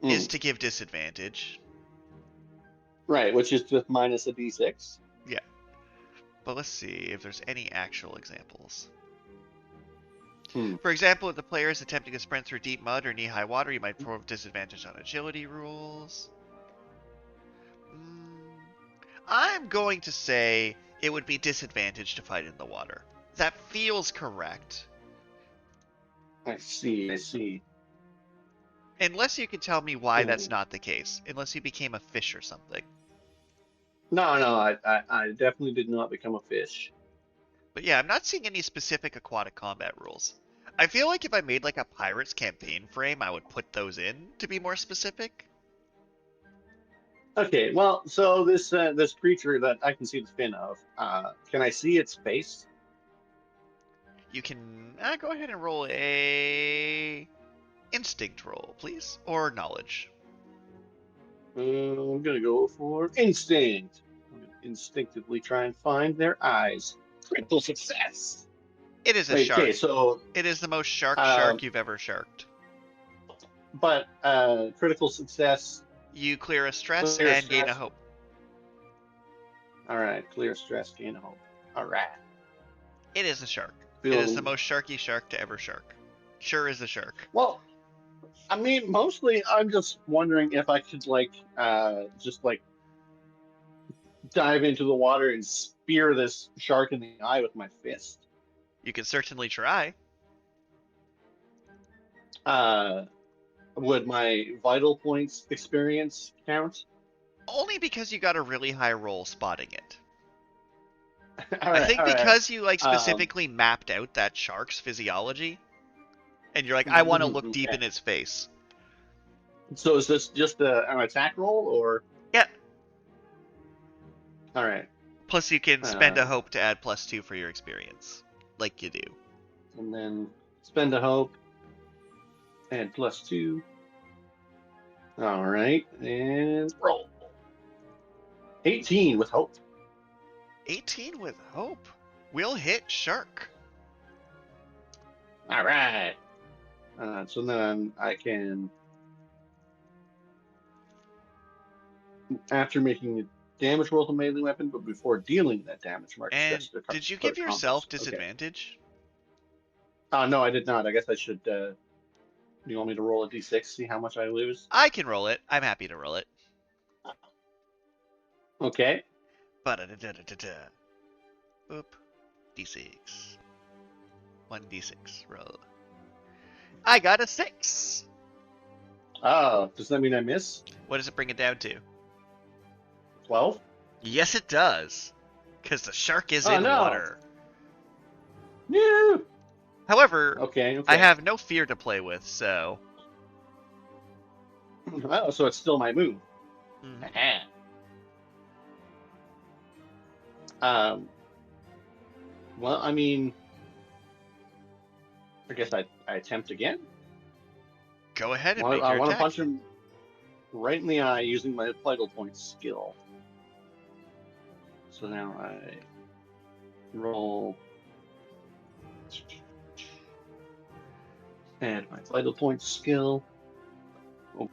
is to give disadvantage. Right, which is just minus a d6. Yeah. But let's see if there's any actual examples. For example, if the player is attempting to sprint through deep mud or knee-high water, you might prove disadvantage on agility rules. I'm going to say it would be disadvantage to fight in the water. That feels correct. I see. Unless you can tell me why that's not the case. Unless you became a fish or something. No, I definitely did not become a fish. But yeah, I'm not seeing any specific aquatic combat rules. I feel like if I made like a Pirates campaign frame, I would put those in to be more specific. Okay, well, so this creature that I can see the fin of, can I see its face? You can go ahead and roll a instinct roll, please, or knowledge. I'm gonna go for instinct. I'm gonna instinctively try and find their eyes. Critical success. It is a shark. Okay, so it is the most shark you've ever sharked. But critical success. You clear a stress and gain a hope. All right, clear stress, gain a hope. All right. It is a shark. It is the most sharky shark to ever shark. Sure is a shark. Well, I mean, mostly I'm just wondering if I could just dive into the water and spear this shark in the eye with my fist. You can certainly try. Would my vital points experience count? Only because you got a really high roll spotting it. I think because you specifically mapped out that shark's physiology, and you're like, I want to look deep in its face. So is this just an attack roll, or? Yeah. All right. Plus, you can spend a hope to add +2 for your experience, like you do. And then spend a hope, add +2. All right, and roll. 18 with hope. 18 with hope. We'll hit shark. All right. So then I can, after making a damage roll to melee weapon, but before dealing that damage, mark. And did you give yourself disadvantage? No, I did not. I guess I should. Do you want me to roll a d6, see how much I lose? I can roll it. I'm happy to roll it. Okay. Boop. D6. 1d6 roll. I got a 6. Oh, does that mean I miss? What does it bring it down to? 12? Yes, it does. Because the shark is in water. No. However, okay. I have no fear to play with, so... Oh, so it's still my move. Mm-hmm. Well, I mean, I guess I attempt again. Go ahead and I make your want to attack. punch him right in the eye using my vital point skill. So now I roll and my vital point skill. Oh.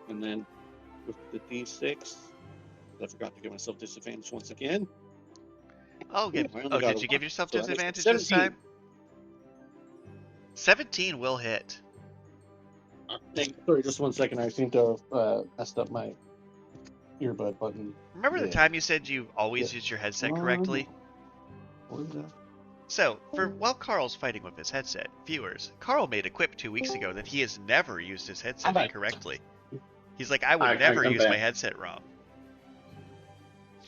And then with the d6, I forgot to give myself disadvantage once again. Oh, did you give yourself disadvantage this time? 17 will hit. Sorry, just 1 second. I seem to have messed up my earbud button. Remember the time you said you always use your headset correctly? What is that? So, while Carl's fighting with his headset, viewers, Carl made a quip 2 weeks ago that he has never used his headset incorrectly. He's like, I would never I'm use my back. headset wrong.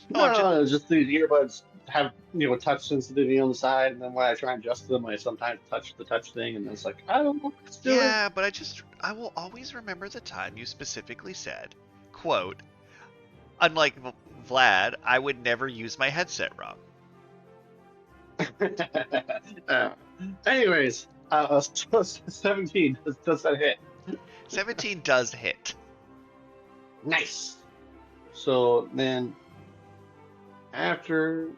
No, no, just the earbuds have touch sensitivity on the side, and then when I try and adjust them, I sometimes touch the touch thing, and it's like I don't know what it's doing. Yeah, but I will always remember the time you specifically said, quote, unlike Vlad, I would never use my headset wrong. uh, anyways, so 17 does that hit? 17 does hit. Nice. So then, after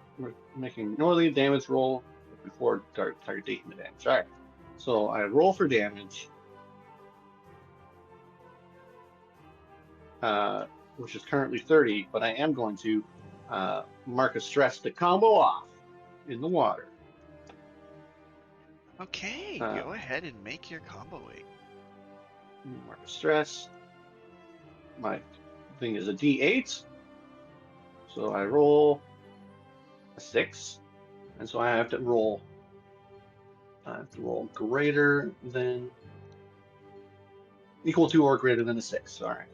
making normally damage roll before target taking the damage. All right. So I roll for damage, which is currently 30, but I am going to mark a stress to combo off in the water. Okay, go ahead and make your comboing. Mark a stress. My thing is a D8. So I roll a 6. And so I have to roll greater than equal to or greater than a 6. All right.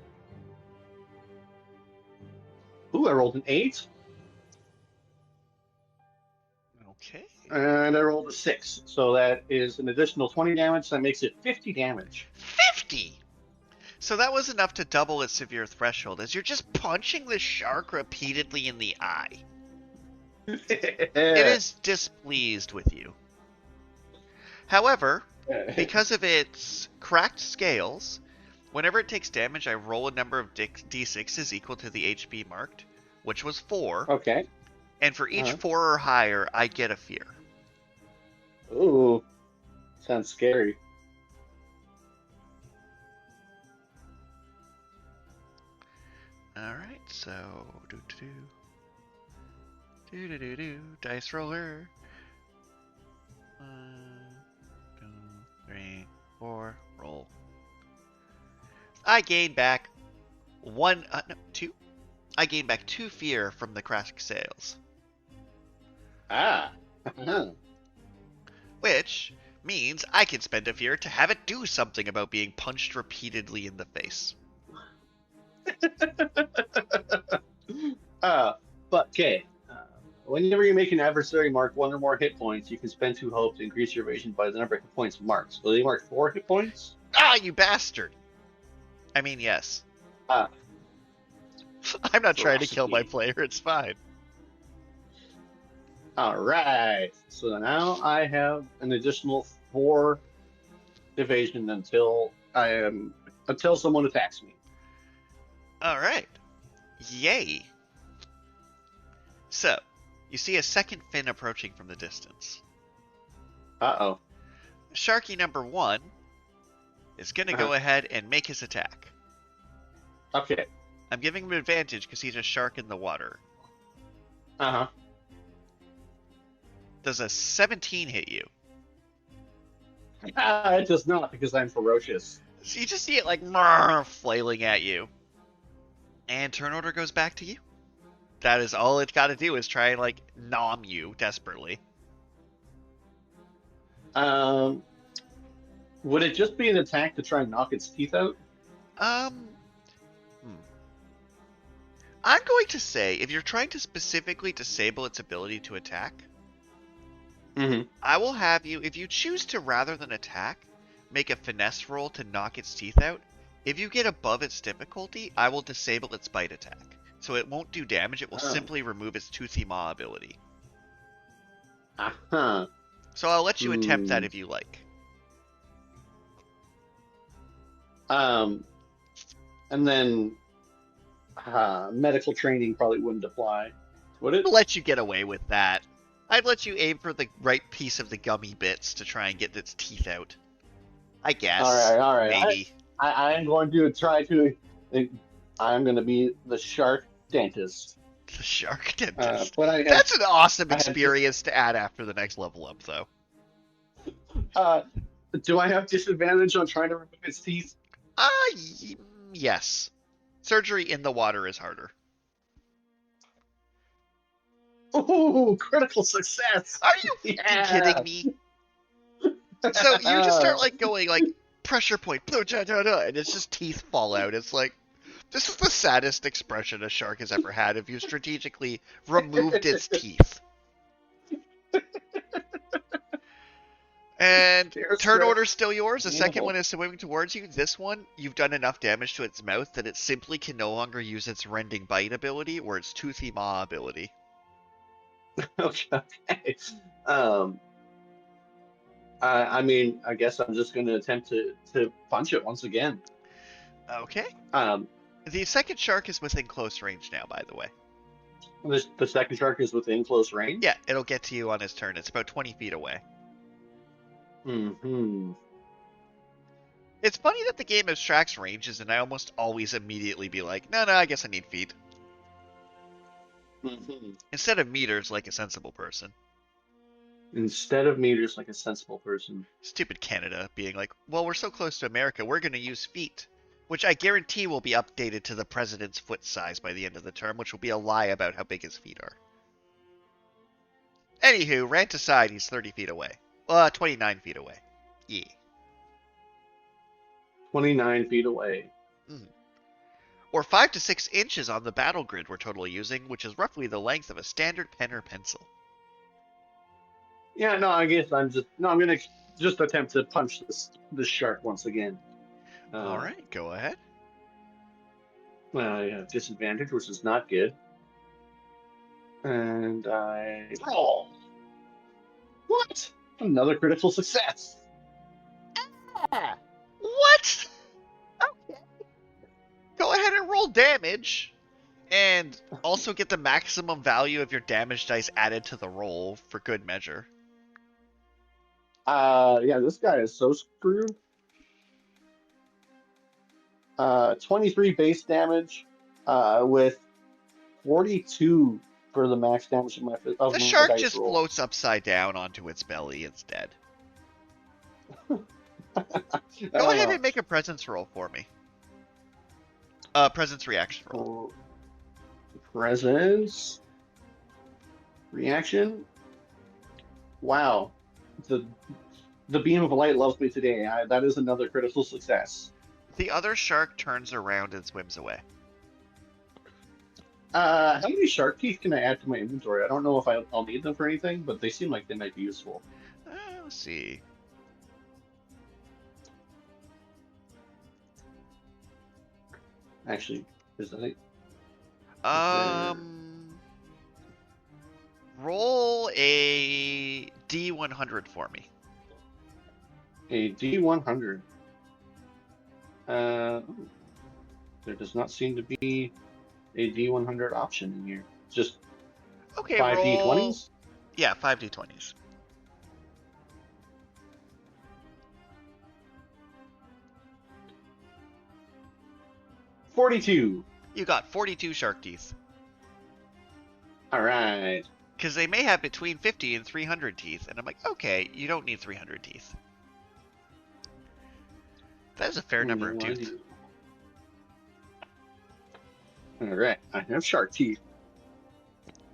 Ooh, I rolled an 8. Okay. And I rolled a 6. So that is an additional 20 damage. That makes it 50 damage. 50! So that was enough to double its severe threshold, as you're just punching the shark repeatedly in the eye. It is displeased with you. However, because of its cracked scales, whenever it takes damage, I roll a number of d6s equal to the HP marked, which was 4. Okay. And for each 4 or higher, I get a fear. Ooh, sounds scary. Alright, so dice roller. 1, 2, 3, 4, roll. I gain back 2. I gain back 2 fear from the cracked sails. Ah. Which means I can spend a fear to have it do something about being punched repeatedly in the face. But okay. Whenever you make an adversary mark 1 or more hit points, you can spend 2 hope to increase your evasion by the number of hit points marked. So they mark 4 hit points? Ah, you bastard! I mean, yes. Ah. I'm not trying to kill my player, it's fine. Alright. So now I have an additional 4 evasion until someone attacks me. Alright. Yay. So, you see a second fin approaching from the distance. Uh-oh. Sharky number 1 is going to go ahead and make his attack. Okay. I'm giving him advantage because he's a shark in the water. Uh-huh. Does a 17 hit you? It does not, because I'm ferocious. So you just see it like flailing at you. And turn order goes back to you. That is all it's got to do is try and like nom you desperately. Would it just be an attack to try and knock its teeth out? I'm going to say if you're trying to specifically disable its ability to attack, I will have you, if you choose to rather than attack, make a finesse roll to knock its teeth out. If you get above its difficulty, I will disable its bite attack. So it won't do damage, it will simply remove its toothy maw ability. Uh-huh. So I'll let you attempt that if you like. And then medical training probably wouldn't apply, would it? I'll let you get away with that. I'd let you aim for the right piece of the gummy bits to try and get its teeth out. I guess. All right. Maybe. I am going to try to... I'm going to be the shark dentist. The shark dentist. That's an awesome experience to add after the next level up, though. Do I have disadvantage on trying to remove its teeth? Yes. Surgery in the water is harder. Ooh, critical success! Are you kidding me? So you just start like going like pressure point, and it's just teeth fall out. It's like, This is the saddest expression a shark has ever had if you strategically removed its teeth. And turn order's still yours. The second one is swimming towards you. This one, you've done enough damage to its mouth that it simply can no longer use its rending bite ability or its toothy maw ability. Okay. I mean, I guess I'm just going to attempt to punch it once again. Okay. Um, The second shark is within close range now, by the way. the second shark is within close range? Yeah, it'll get to you on his turn. It's about 20 feet away. Mm-hmm. It's funny that the game abstracts ranges, and I almost always immediately be like, no, I guess I need feet. Mm-hmm. Instead of meters, like a sensible person. Instead of meters, like a sensible person. Stupid Canada being like, well, we're so close to America, we're going to use feet. Which I guarantee will be updated to the president's foot size by the end of the term, which will be a lie about how big his feet are. Anywho, rant aside, he's 30 feet away. 29 feet away. Yeah. 29 feet away. Mm. Or 5 to 6 inches on the battle grid we're totally using, which is roughly the length of a standard pen or pencil. Yeah, no, I guess I'm going to just attempt to punch this shark once again. All right, go ahead. I have disadvantage, which is not good. And I roll. What? Another critical success. Ah, what? Okay. Go ahead and roll damage. And also get the maximum value of your damage dice added to the roll for good measure. Yeah, this guy is so screwed. 23 base damage, with 42 for the max damage of my. The shark just floats upside down onto its belly. It's dead. Go ahead and make a presence roll for me. Presence reaction roll. Presence reaction. Wow, the beam of light loves me today. That is another critical success. The other shark turns around and swims away. How many shark teeth can I add to my inventory? I don't know if I'll need them for anything, but they seem like they might be useful. Let's see. Actually, is that roll a D100 for me. a D100? There does not seem to be a D100 option in here. Just okay, 5 roll... D20s? Yeah, 5 D20s. $42. You got 42 shark teeth. Alright. Because they may have between 50 and 300 teeth. And I'm like, okay, you don't need 300 teeth. That is a fair number of teeth. Alright, I have shark teeth.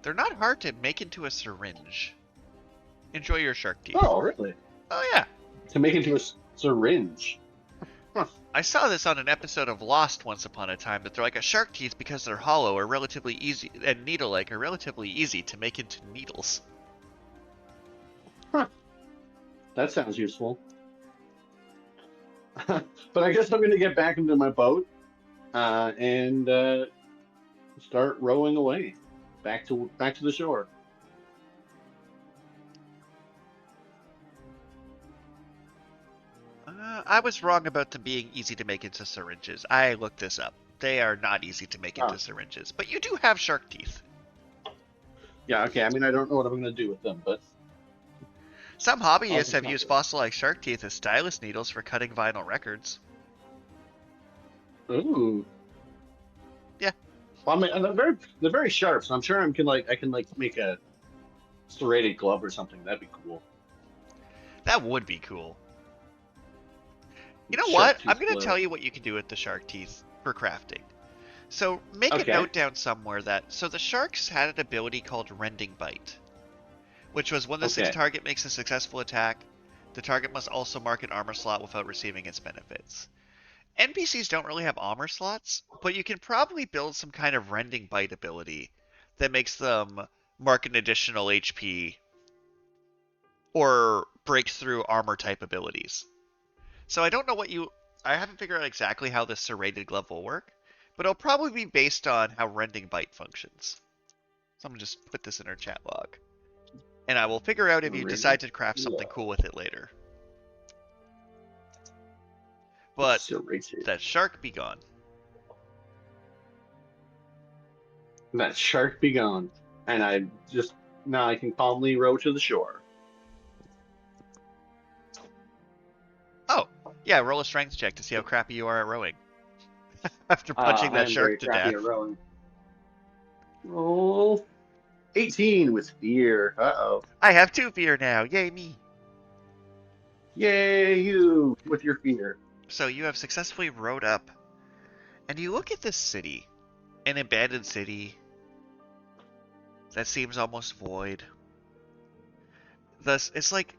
They're not hard to make into a syringe. Enjoy your shark teeth. Oh, really? Oh, yeah. To make into a syringe. Huh. I saw this on an episode of Lost once upon a time, that they're like a shark teeth, because they're hollow, are relatively easy, and needle-like, are relatively easy to make into needles. Huh. That sounds useful. But I guess I'm going to get back into my boat and start rowing away back to the shore. I was wrong about them being easy to make into syringes. I looked this up. They are not easy to make into syringes, but you do have shark teeth. Yeah, okay. I mean, I don't know what I'm going to do with them, but some hobbyists have used fossilized shark teeth as stylus needles for cutting vinyl records. Ooh. Yeah. Well, I mean, they're very sharp, so I'm sure I can make a serrated glove or something. That'd be cool. That would be cool. You know what? I'm going to tell you what you can do with the shark teeth for crafting. So make a note down somewhere that... So the sharks had an ability called Rending Bite, which was when the 6th target makes a successful attack, the target must also mark an armor slot without receiving its benefits. NPCs don't really have armor slots, but you can probably build some kind of rending bite ability that makes them mark an additional HP or breaks through armor type abilities. So I don't know what you. I haven't figured out exactly how this serrated glove will work, but it'll probably be based on how rending bite functions. So I'm gonna just put this in our chat log, and I will figure out if you decide to craft something cool with it later. But that shark be gone. That shark be gone, and now I can calmly row to the shore. Oh, yeah, roll a strength check to see how crappy you are at rowing. After punching that shark to death. Roll 18 with fear. Uh-oh. I have 2 fear now. Yay me. Yay you with your fear. So you have successfully rowed up, and you look at this city, an abandoned city that seems almost void. Thus, it's like...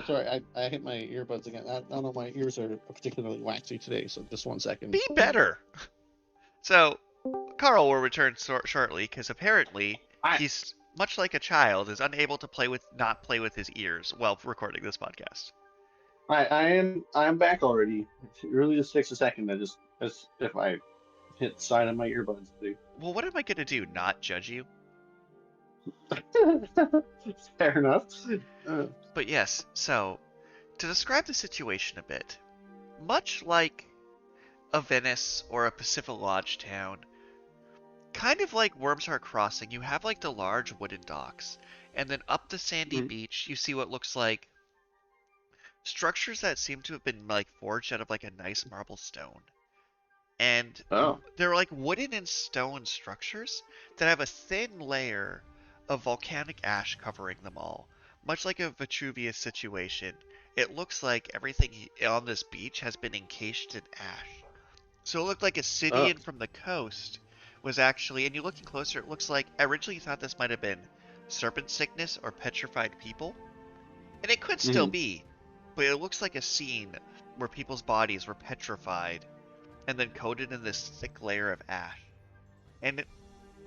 sorry, I hit my earbuds again. I don't know, my ears are particularly waxy today, so just 1 second. Be better! So, Carl will return shortly, because apparently he's, much like a child, is unable to not play with his ears while recording this podcast. I'm back already. It really just takes a second. As if I hit the side of my earbuds. Well, what am I going to do? Not judge you? Fair enough. But yes, so, to describe the situation a bit, much like a Venice or a Pacific Lodge town, kind of like Wormsheart Crossing, you have like the large wooden docks, and then up the sandy beach, you see what looks like structures that seem to have been like forged out of like a nice marble stone. And they're like wooden and stone structures that have a thin layer of volcanic ash covering them all. Much like a Vitruvius situation, it looks like everything on this beach has been encased in ash. So it looked like a city from the coast was actually, and you're looking closer, it looks like, originally you thought this might have been serpent sickness or petrified people. And it could still be, but it looks like a scene where people's bodies were petrified and then coated in this thick layer of ash. And it,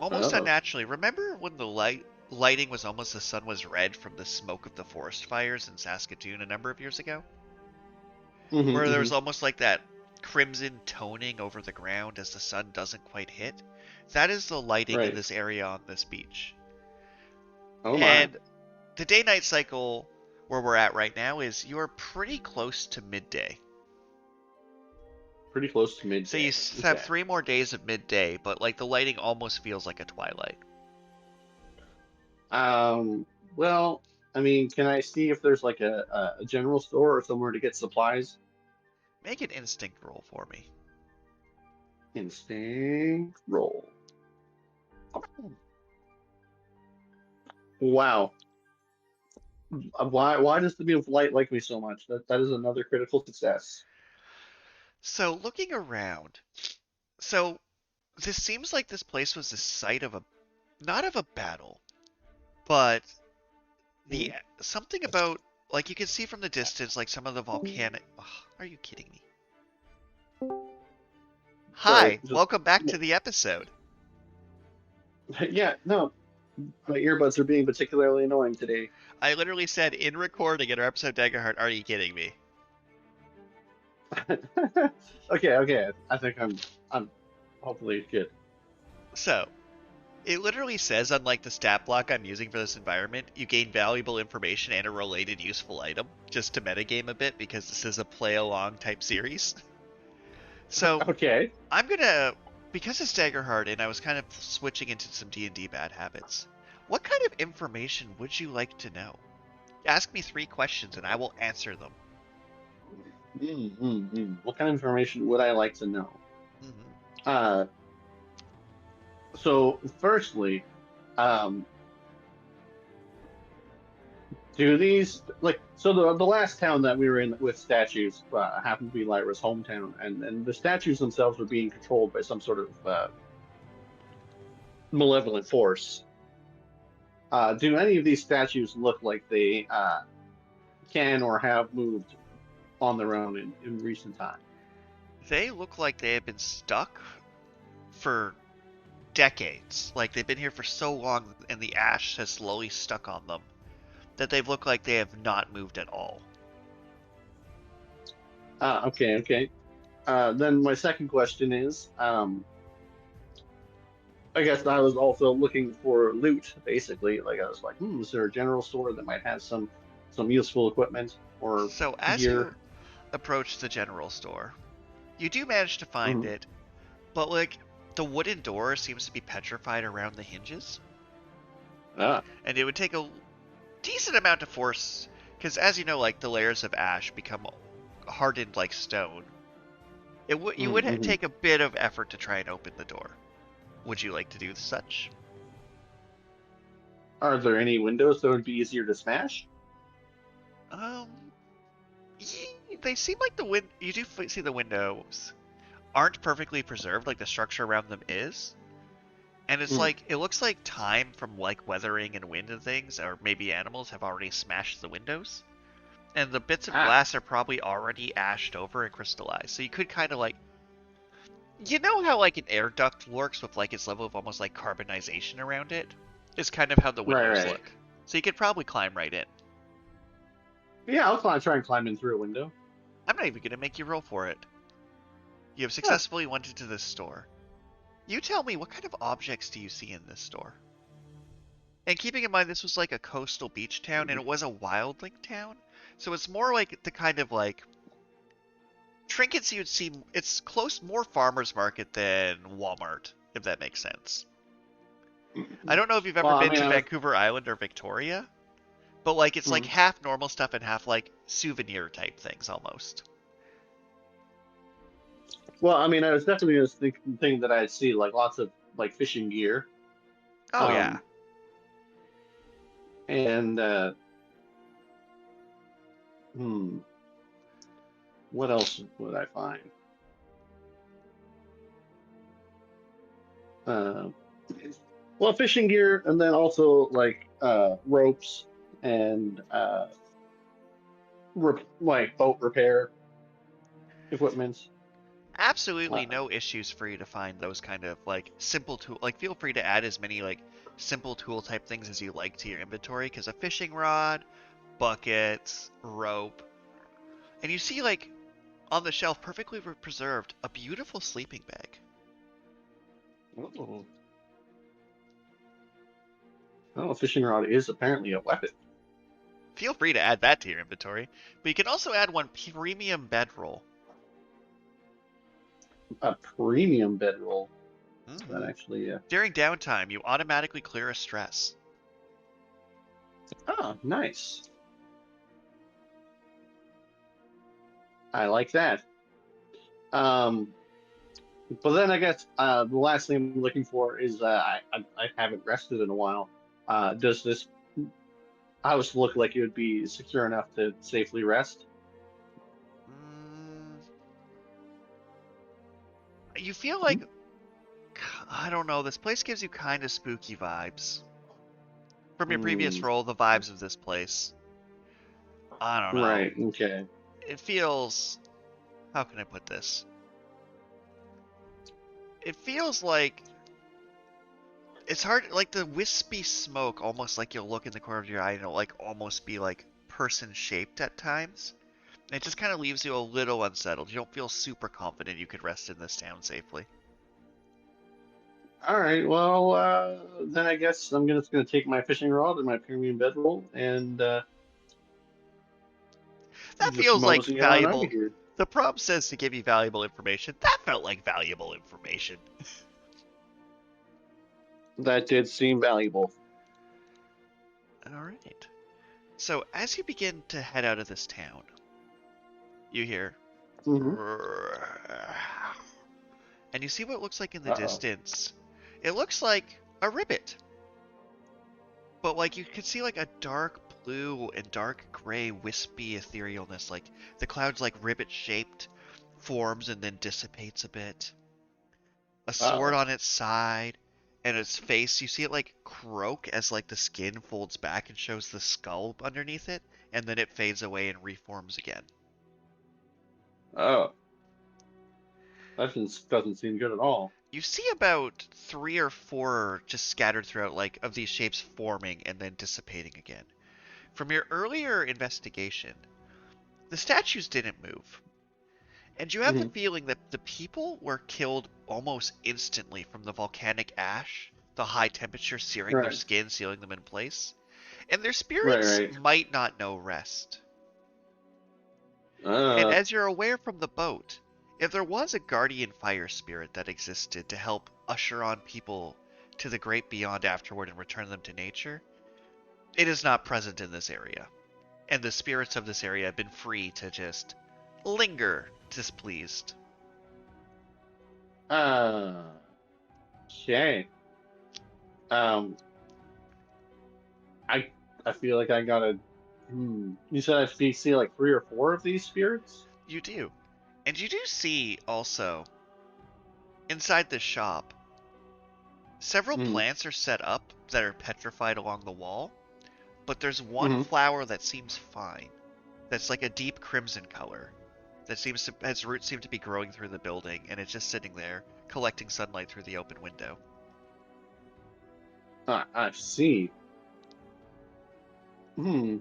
almost unnaturally, remember when the lighting was almost the sun was red from the smoke of the forest fires in Saskatoon a number of years ago? Where there was almost like that crimson toning over the ground as the sun doesn't quite hit? That is the lighting in this area on this beach. And the day-night cycle where we're at right now is you're pretty close to midday. Pretty close to midday. So you have 3 more days of midday, but like the lighting almost feels like a twilight. Well, I mean, can I see if there's like a general store or somewhere to get supplies? Make an instinct roll for me. Instinct roll. Wow. Why does the Beam of Light like me so much? That is another critical success. So looking around, so this seems like this place was the site of not of a battle, but something about, like you can see from the distance, like some of the volcanic. Oh, are you kidding me? Hi, welcome back to the episode. Yeah, no, my earbuds are being particularly annoying today. I literally said in recording in our episode Daggerheart, are you kidding me? Okay. I think I'm hopefully good. So, it literally says, unlike the stat block I'm using for this environment, you gain valuable information and a related useful item, just to metagame a bit, because this is a play-along type series. So, I'm gonna, because it's Daggerheart and I was kind of switching into some D&D bad habits, what kind of information would you like to know? Ask me 3 questions and I will answer them. What kind of information would I like to know? So firstly, do these, like, so the last town that we were in with statues happened to be Lyra's hometown, and the statues themselves were being controlled by some sort of malevolent force. Do any of these statues look like they can or have moved on their own in recent time? They look like they have been stuck for decades. Like they've been here for so long and the ash has slowly stuck on them that they look like they have not moved at all. Okay. Then my second question is, I guess I was also looking for loot, basically. Like I was like, is there a general store that might have some useful equipment or So as gear? you approach the general store, you do manage to find Hmm. it, but like the wooden door seems to be petrified around the hinges, Ah. and it would take a decent amount of force because, as you know, like the layers of ash become hardened like stone. You would Mm-hmm. take a bit of effort to try and open the door. Would you like to do such? Are there any windows that would be easier to smash? Um, they seem like you do see the windows aren't perfectly preserved, like the structure around them is. And it's Mm. like, it looks like time from like weathering and wind and things, or maybe animals have already smashed the windows. And the bits of Ah. glass are probably already ashed over and crystallized. So you could kind of like, you know how like an air duct works with like its level of almost like carbonization around it? Is kind of how the windows Right. look. So you could probably climb right in. Yeah, I'll try and climb in through a window. I'm not even going to make you roll for it. You have Huh. successfully went into this store. You tell me, what kind of objects do you see in this store? And keeping in mind this was like a coastal beach town and it was a wildling town, so it's more like the kind of like trinkets you'd see. It's more farmers market than Walmart, if that makes sense. I don't know if you've ever Well, I been mean, to Vancouver Island or Victoria, but like it's like mm. half normal stuff and half like souvenir type things almost. Well, I mean, I was definitely just thinking that I'd see like lots of like fishing gear. Oh yeah. Um, and hmm, what else would I find? Uh, well, fishing gear, and then also like ropes and like boat repair equipment. Absolutely Uh, no issues for you to find those kind of like simple tool. Like feel free to add as many like simple tool type things as you like to your inventory, because a fishing rod, buckets, rope, and you see like on the shelf, perfectly preserved, a beautiful sleeping bag. oh, a fishing rod is apparently a weapon. Feel free to add that to your inventory, but you can also add one premium bedroll. A premium bedroll. That Mm-hmm. actually, During downtime, you automatically clear a stress. oh, nice. I like that. Um, but then I guess the last thing I'm looking for is I haven't rested in a while. Does this house look like it would be secure enough to safely rest? Mm, you feel like, I don't know, this place gives you kind of spooky vibes. From your previous Mm, role, the vibes of this place. I don't know. right. Okay. It feels. How can I put this? It feels like. It's hard. Like the wispy smoke, almost like you'll look in the corner of your eye and it'll like almost be like person shaped at times. And it just kind of leaves you a little unsettled. You don't feel super confident you could rest in this town safely. All right. Well, then I guess I'm just gonna take my fishing rod and my premium bedroll and That just feels like mosey on out of valuable. here. The prompt says to give you valuable information. That felt like valuable information. That did seem valuable. Alright. So, as you begin to head out of this town, you hear. Mm-hmm. And you see what looks like in the Uh-oh. distance. It looks like a ribbit. But, like, you could see, like, a dark blue and dark gray wispy etherealness. Like, the cloud's, like, ribbit-shaped, forms and then dissipates a bit. A sword Uh-oh. on its side, and its face, you see it, like, croak as, like, the skin folds back and shows the skull underneath it, and then it fades away and reforms again. Oh. That doesn't seem good at all. You see about 3 or 4 just scattered throughout, like, of these shapes forming and then dissipating again. From your earlier investigation, the statues didn't move. And you have the Mhm. feeling that the people were killed almost instantly from the volcanic ash, the high temperature searing their Right. skin, sealing them in place. And their Right. spirits Right. might not know rest. And Uh. as you're aware from the boat, if there was a guardian fire spirit that existed to help usher on people to the great beyond afterward and return them to nature, it is not present in this area. And the spirits of this area have been free to just linger displeased. Okay. Um. I feel like I gotta. You said I see like 3 or 4 of these spirits. You do. And you do see also, inside this shop, several Hmm. plants are set up that are petrified along the wall, but there's one Hmm. flower that seems fine. That's like a deep crimson color. That seems to, its roots seem to be growing through the building, and it's just sitting there, collecting sunlight through the open window. I see. Hmm.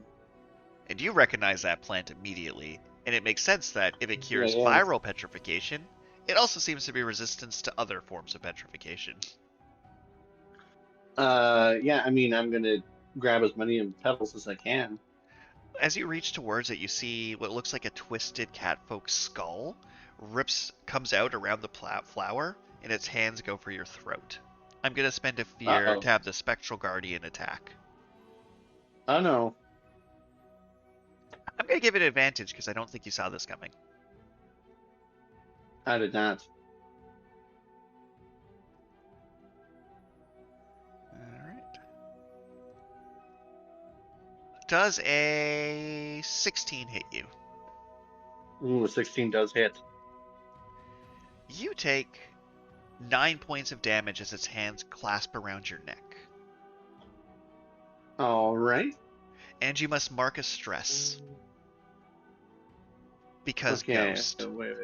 And you recognize that plant immediately, and it makes sense that if it Yeah. cures Yeah. viral petrification, it also seems to be resistant to other forms of petrification. Yeah. I mean, I'm gonna grab as many petals as I can. As you reach towards it, you see what looks like a twisted catfolk skull comes out around the flower, and its hands go for your throat. I'm gonna spend a fear Uh-oh. to have the spectral guardian attack. Oh no. I'm gonna give it advantage because I don't think you saw this coming. I did not. Alright. Does a 16 hit you? Ooh, a 16 does hit. You take 9 points of damage as its hands clasp around your neck. All right. And you must mark a stress. Because Okay. ghost. Wait.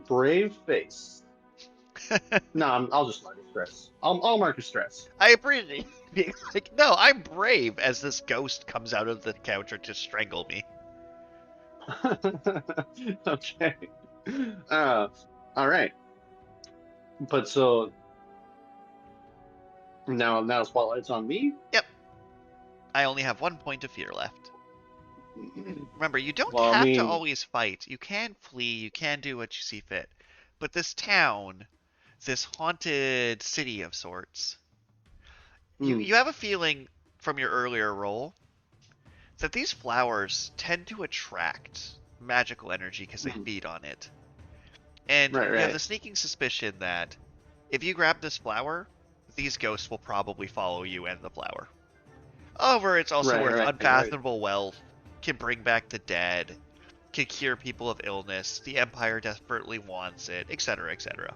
Brave face. No, I'll just mark a stress. I'll mark a stress. I appreciate being like, no, I'm brave as this ghost comes out of the counter to strangle me. Okay. All right. But so now spotlight's on me. Yep. I only have 1 point of fear left. Remember, you don't Well, I have to mean, always fight. You can flee, you can do what you see fit. But this town, this haunted city of sorts, hmm, you have a feeling from your earlier roll that these flowers tend to attract magical energy because they hmm. feed on it. And Right, you have right, the sneaking suspicion that if you grab this flower, these ghosts will probably follow you and the flower. However, it's also worth right. unfathomable wealth, can bring back the dead, can cure people of illness, the Empire desperately wants it, etc., etc.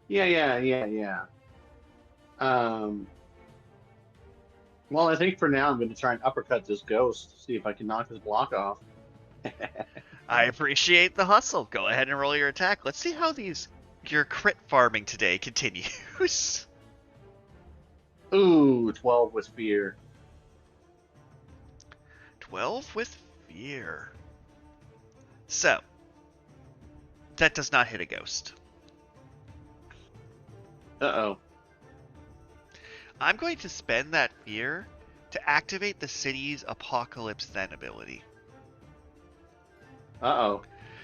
Yeah. Um, well, I think for now I'm going to try and uppercut this ghost, see if I can knock his block off. I appreciate the hustle. Go ahead and roll your attack. Let's see how your crit farming today continues. Ooh, 12 with fear. 12 with fear. So, that does not hit a ghost. Uh-oh. I'm going to spend that fear to activate the city's Apocalypse Then ability. Uh-oh.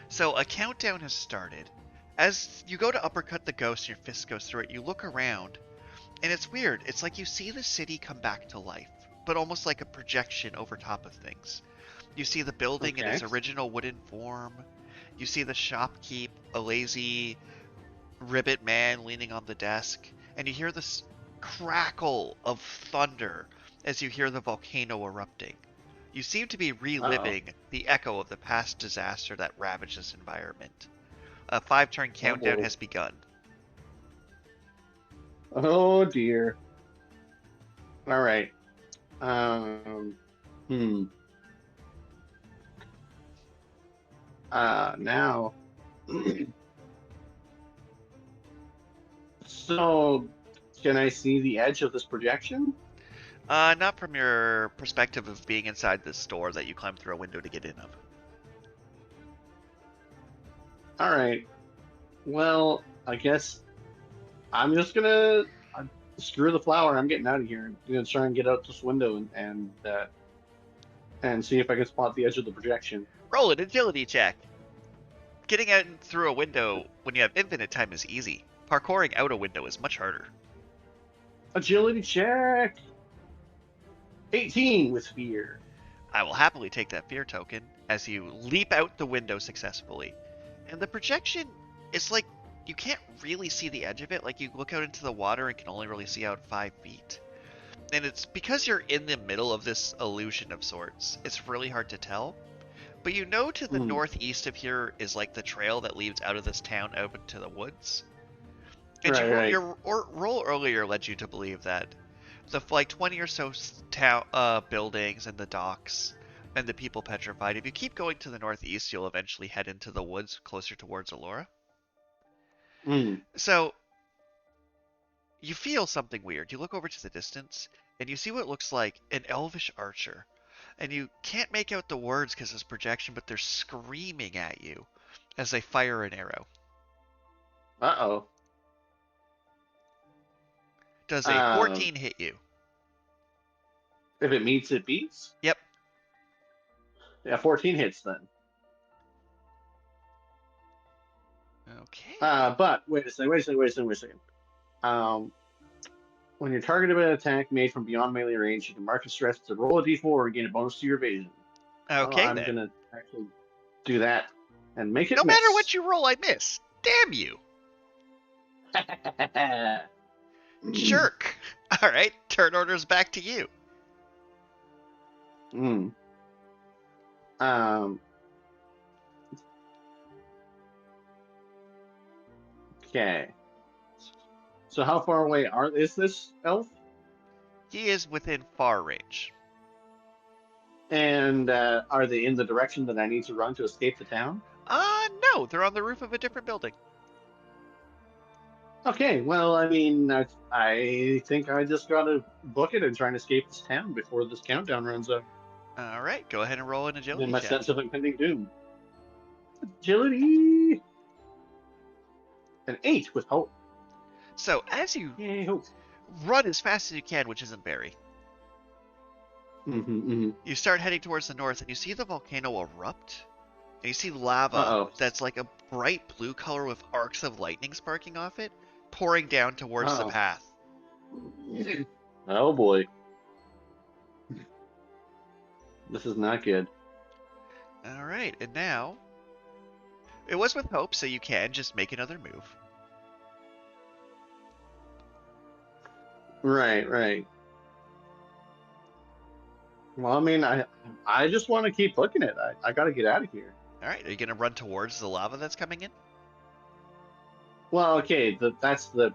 So a countdown has started. As you go to uppercut the ghost and your fist goes through it, you look around, and it's weird. It's like you see the city come back to life, but almost like a projection over top of things. You see the building in its original wooden form. You see the shopkeep, a lazy ribbit man leaning on the desk, and you hear this crackle of thunder as you hear the volcano erupting. You seem to be reliving the echo of the past disaster that ravaged this environment. A 5-turn countdown has begun. Oh dear. All right. Hmm. Now. So, can I see the edge of this projection? Not from your perspective of being inside this store that you climbed through a window to get in of. All right. Well, I guess I'm just gonna screw the flower. I'm getting out of here. I'm gonna try and get out this window and see if I can spot the edge of the projection. Roll an agility check. Getting out and through a window when you have infinite time is easy. Parkouring out a window is much harder. Agility check. 18 with fear. I will happily take that fear token as you leap out the window successfully. And the projection is like, you can't really see the edge of it. Like, you look out into the water and can only really see out 5 feet. And it's because you're in the middle of this illusion of sorts, it's really hard to tell. But you know to the northeast of here is like the trail that leads out of this town out into the woods. And your roll earlier led you to believe that the like 20 or so buildings and the docks and the people petrified, if you keep going to the northeast, you'll eventually head into the woods closer towards Allura. So you feel something weird. You look over to the distance and you see what looks like an elvish archer. And you can't make out the words because it's projection, but they're screaming at you as they fire an arrow. Uh-oh. Does a 14 hit you? If it meets, it beats? Yep. Yeah, 14 hits then. Okay. But wait a second. When you're targeted by an attack made from beyond melee range, you can mark a stress to roll a d4 and gain a bonus to your evasion. Okay, I'm gonna actually do that and make it No miss. matter what you roll, I miss. Damn you. Jerk. All right, turn orders back to you. Okay. So how far away is this elf? He is within far range. And are they in the direction that I need to run to escape the town? No, they're on the roof of a different building. Okay, well, I mean, I think I just gotta book it and try and escape this town before this countdown runs out. All right, go ahead and roll an agility In my check. sense of impending doom. Agility! An 8 with hope. So as you Yay, hope. run as fast as you can, which isn't very, you start heading towards the north, and you see the volcano erupt. And you see lava that's like a bright blue color with arcs of lightning sparking off it, pouring down towards the path. Oh boy. This is not good. All right, and now it was with hope, so you can just make another move. Right. Well, I mean, I just want to keep looking at it. I got to get out of here. All right, are you going to run towards the lava that's coming in? Well, okay, that's the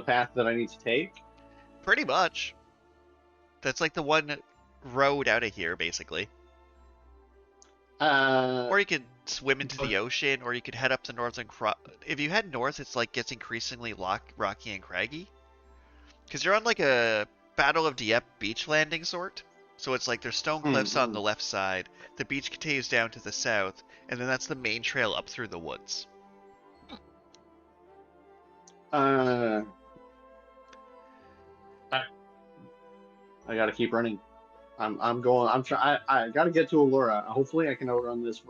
path that I need to take. Pretty much. That's like the one road out of here, basically. Or you could swim into the ocean, or you could head up the northern. If you head north, it's like gets increasingly rocky and craggy. Because you're on like a Battle of Dieppe beach landing sort. So it's like there's stone cliffs on the left side, the beach continues down to the south, and then that's the main trail up through the woods. I gotta keep running. I'm going. I gotta get to Allura. Hopefully, I can outrun this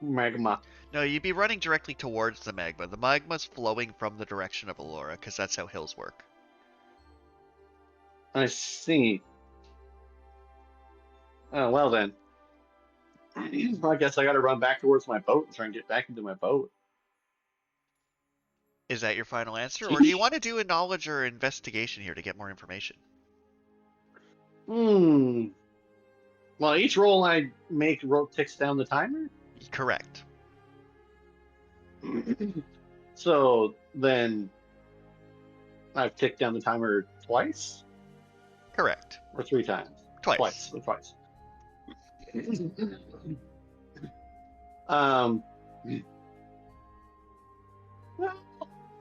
magma. No, you'd be running directly towards the magma. The magma's flowing from the direction of Allura, because that's how hills work. I see. Oh, well then. I guess I gotta run back towards my boat and try and get back into my boat. Is that your final answer, or do you want to do a knowledge or investigation here to get more information? Well, each roll I make ticks down the timer? Correct. So then I've ticked down the timer twice? Correct. Or 3 times? Twice. Twice. Um, well,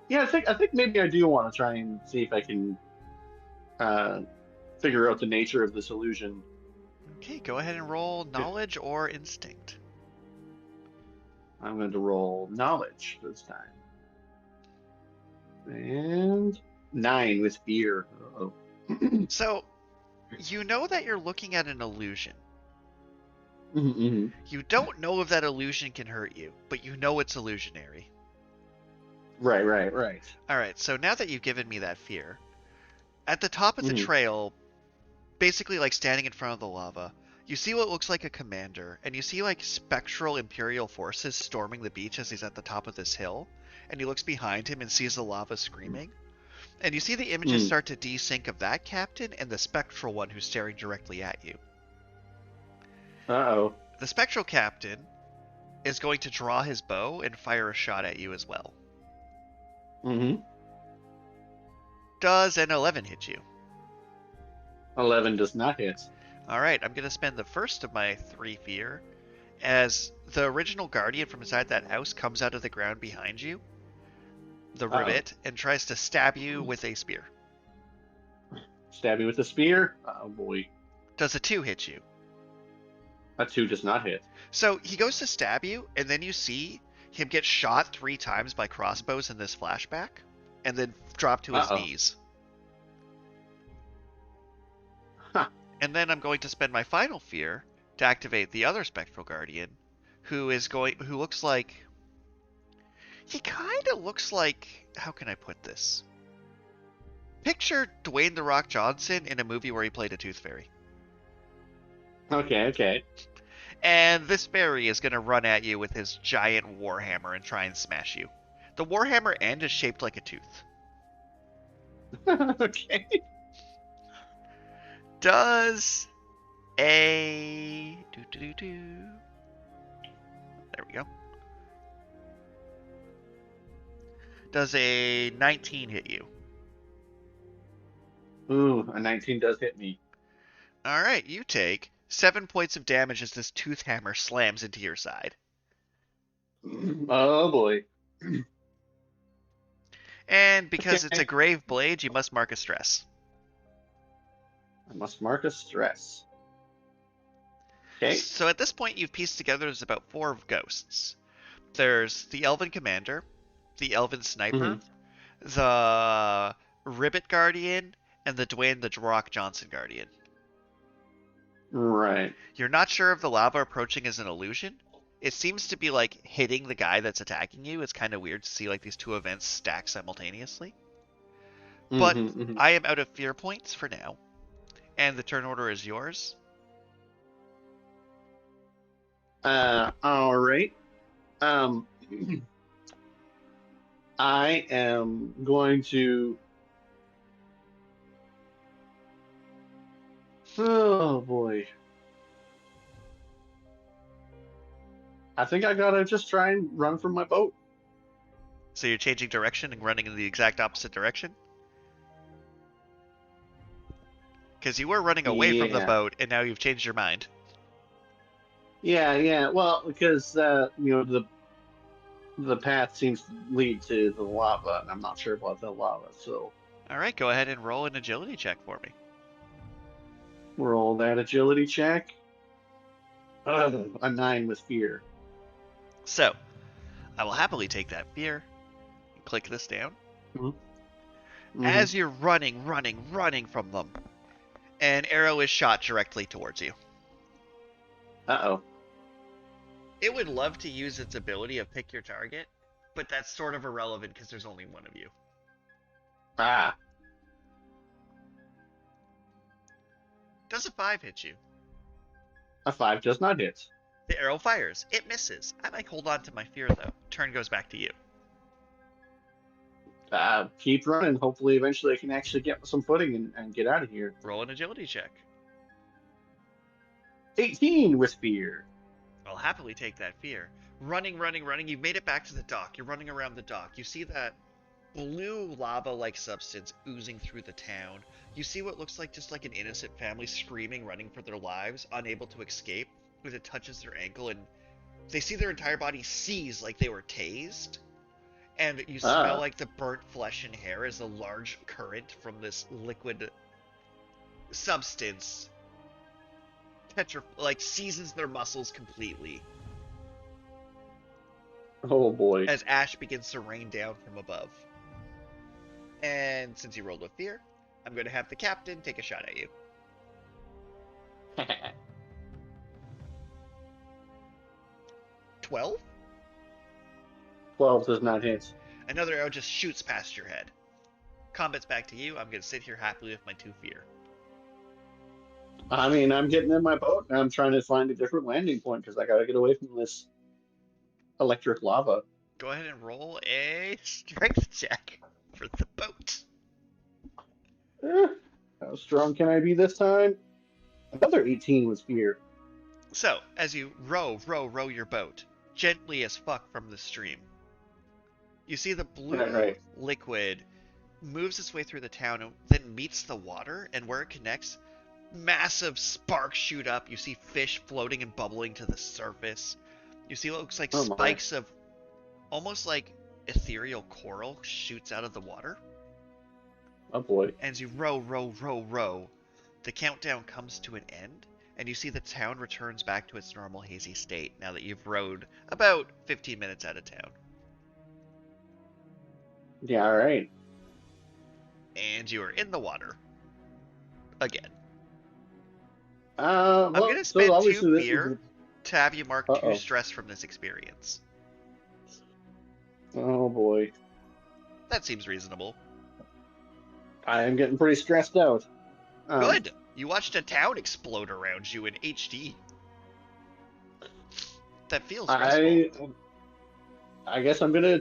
yeah, I think maybe I do want to try and see if I can uh, figure out the nature of this illusion. Okay, go ahead and roll knowledge or instinct. I'm going to roll knowledge this time. And 9 with fear. Uh-oh. So, you know that you're looking at an illusion. Mm-hmm. You don't know if that illusion can hurt you, but you know it's illusionary. Right. Alright, so now that you've given me that fear, at the top of the Mhm. trail, basically like standing in front of the lava, you see what looks like a commander, and you see like spectral Imperial forces storming the beach as he's at the top of this hill, and he looks behind him and sees the lava screaming. And you see the images start to desync of that captain and the spectral one who's staring directly at you. Uh-oh. The spectral captain is going to draw his bow and fire a shot at you as well. Mm-hmm. Does an 11 hit you? 11 does not hit. Alright, I'm going to spend the first of my 3 fear as the original guardian from inside that house comes out of the ground behind you, the ribbit, and tries to stab you with a spear. Stab me with a spear? Oh boy. Does a 2 hit you? A 2 does not hit. So he goes to stab you, and then you see him get shot 3 times by crossbows in this flashback, and then drop to his knees. Huh. And then I'm going to spend my final fear to activate the other spectral guardian, who looks like, he kind of looks like, how can I put this? Picture Dwayne "The Rock" Johnson in a movie where he played a tooth fairy. Okay. And this fairy is going to run at you with his giant warhammer and try and smash you. The warhammer end is shaped like a tooth. Okay. Does a... There we go. Does a 19 hit you? Ooh, a 19 does hit me. Alright, you take 7 points of damage as this tooth hammer slams into your side. Oh boy. And because it's a grave blade, you must mark a stress. I must mark a stress. Okay. So at this point, you've pieced together there's about 4 ghosts. There's the Elven Commander, the Elven Sniper, the Ribbit Guardian, and the Dwayne "The Rock" Johnson Guardian. Right. You're not sure if the lava approaching is an illusion. It seems to be like hitting the guy that's attacking you. It's kind of weird to see like these 2 events stack simultaneously. But I am out of fear points for now. And the turn order is yours. All right. I am going to. Oh boy. I think I gotta just try and run from my boat. So you're changing direction and running in the exact opposite direction? Because you were running away from the boat, and now you've changed your mind. Yeah. Well, because the path seems to lead to the lava, and I'm not sure about the lava. So. All right, go ahead and roll an agility check for me. Roll that agility check. A 9 with fear. So, I will happily take that fear. Click this down. As you're running from them, an arrow is shot directly towards you. Uh-oh. It would love to use its ability of pick your target, but that's sort of irrelevant because there's only one of you. Ah. Does a 5 hit you? A 5 does not hit. The arrow fires. It misses. I might hold on to my fear, though. Turn goes back to you. Keep running. Hopefully, eventually I can actually get some footing and get out of here. Roll an agility check. 18 with fear. I'll happily take that fear. Running. You've made it back to the dock. You're running around the dock. You see that blue lava-like substance oozing through the town. You see what looks like just like an innocent family screaming, running for their lives, unable to escape, as it touches their ankle and They see their entire body seize like they were tased, and you smell Ah. like the burnt flesh and hair as a large current from this liquid substance seasons their muscles completely Oh boy. as ash begins to rain down from above. And since you rolled with fear, I'm going to have the captain take a shot at you. 12? 12 does not hit. Another arrow just shoots past your head. Combat's back to you. I'm going to sit here happily with my 2 fear. I mean, I'm getting in my boat and I'm trying to find a different landing point because I gotta get away from this electric lava. Go ahead and roll a strength check for the boat. How strong can I be this time? Another 18 was fear. So, as you row your boat, gently as fuck from the stream, you see the blue liquid moves its way through the town and then meets the water, and where it connects, massive sparks shoot up. You see fish floating and bubbling to the surface. You see what looks like spikes of almost like ethereal coral shoots out of the water. Oh boy. As you row, the countdown comes to an end, and you see the town returns back to its normal hazy state now that you've rowed about 15 minutes out of town. Yeah, alright. And you are in the water. Again. I'm going to spend 2 fear to have you mark 2 stress from this experience. Oh boy. That seems reasonable. I am getting pretty stressed out. Good! You watched a town explode around you in HD. That feels stressful. I guess I'm gonna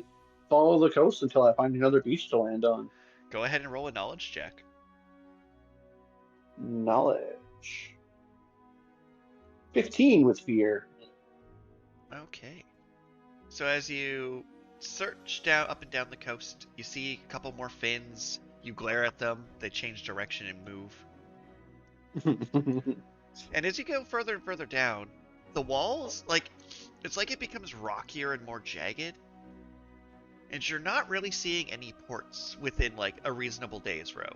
follow the coast until I find another beach to land on. Go ahead and roll a knowledge check. Knowledge. 15 with fear. Okay. So as you search up and down the coast, you see a couple more fins. You glare at them, they change direction and move. And as you go further and further down, the walls, it's like it becomes rockier and more jagged. And you're not really seeing any ports within, a reasonable day's row.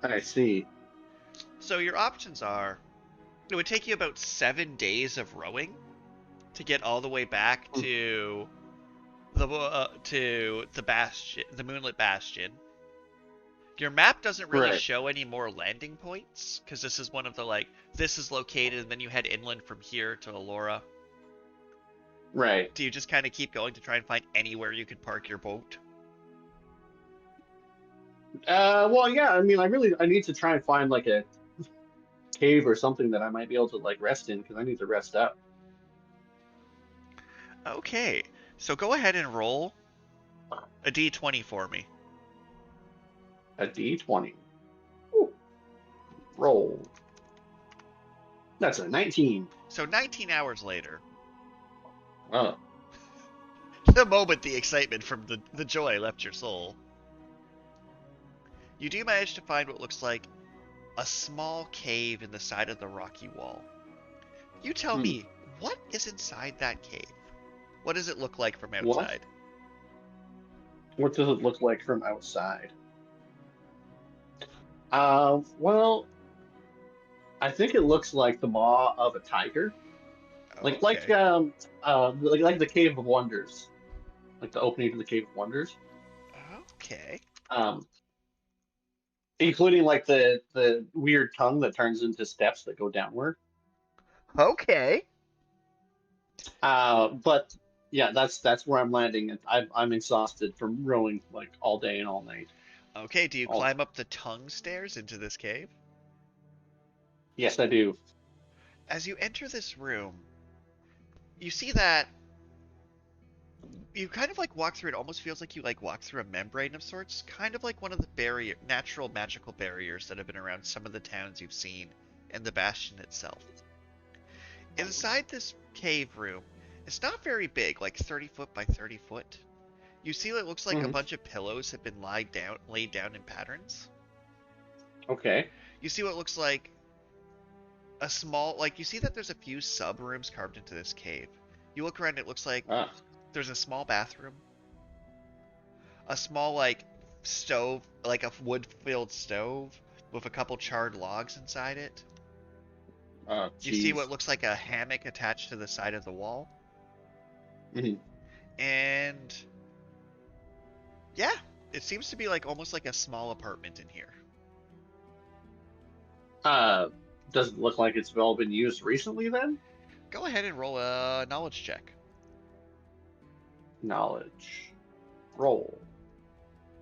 I see. So your options are, it would take you about 7 days of rowing to get all the way back to the bastion, the Moonlit Bastion. Your map doesn't really show any more landing points, because this is one of the, this is located, and then you head inland from here to Allura. Right. Do you just kind of keep going to try and find anywhere you could park your boat? Well, yeah, I mean, I need to try and find, a cave or something that I might be able to, rest in, because I need to rest up. Okay, so go ahead and roll a d20 for me. A d20. Ooh. Roll. That's a 19. So 19 hours later. Oh. The moment the excitement from the joy left your soul, you do manage to find what looks like a small cave in the side of the rocky wall. You tell me, what is inside that cave? What does it look like from outside? What does it look like from outside? Well, I think it looks like the maw of a tiger. Okay. Like the Cave of Wonders. Like the opening to the Cave of Wonders. Okay. Including the weird tongue that turns into steps that go downward. Okay. But yeah, that's where I'm landing, and I'm exhausted from rowing all day and all night. Okay, do you climb up the tongue stairs into this cave? Yes, I do. As you enter this room, you see that you kind of walk through it. Almost feels like you walk through a membrane of sorts, kind of like one of the natural magical barriers that have been around some of the towns you've seen and the bastion itself. Inside this cave room, it's not very big, 30 foot by 30 foot. You see what looks like a bunch of pillows have been laid down in patterns. Okay. You see what looks like a small, like, you see that there's a few sub rooms carved into this cave. You look around, it looks like Ah. there's a small bathroom, a small, like, stove, like a wood-filled stove with a couple charred logs inside it. Oh, You see jeez. what looks like a hammock attached to the side of the wall. Mhm. And yeah, it seems to be like almost like a small apartment in here. Does it look like it's all been used recently then? Go ahead and roll a knowledge check. Knowledge. Roll.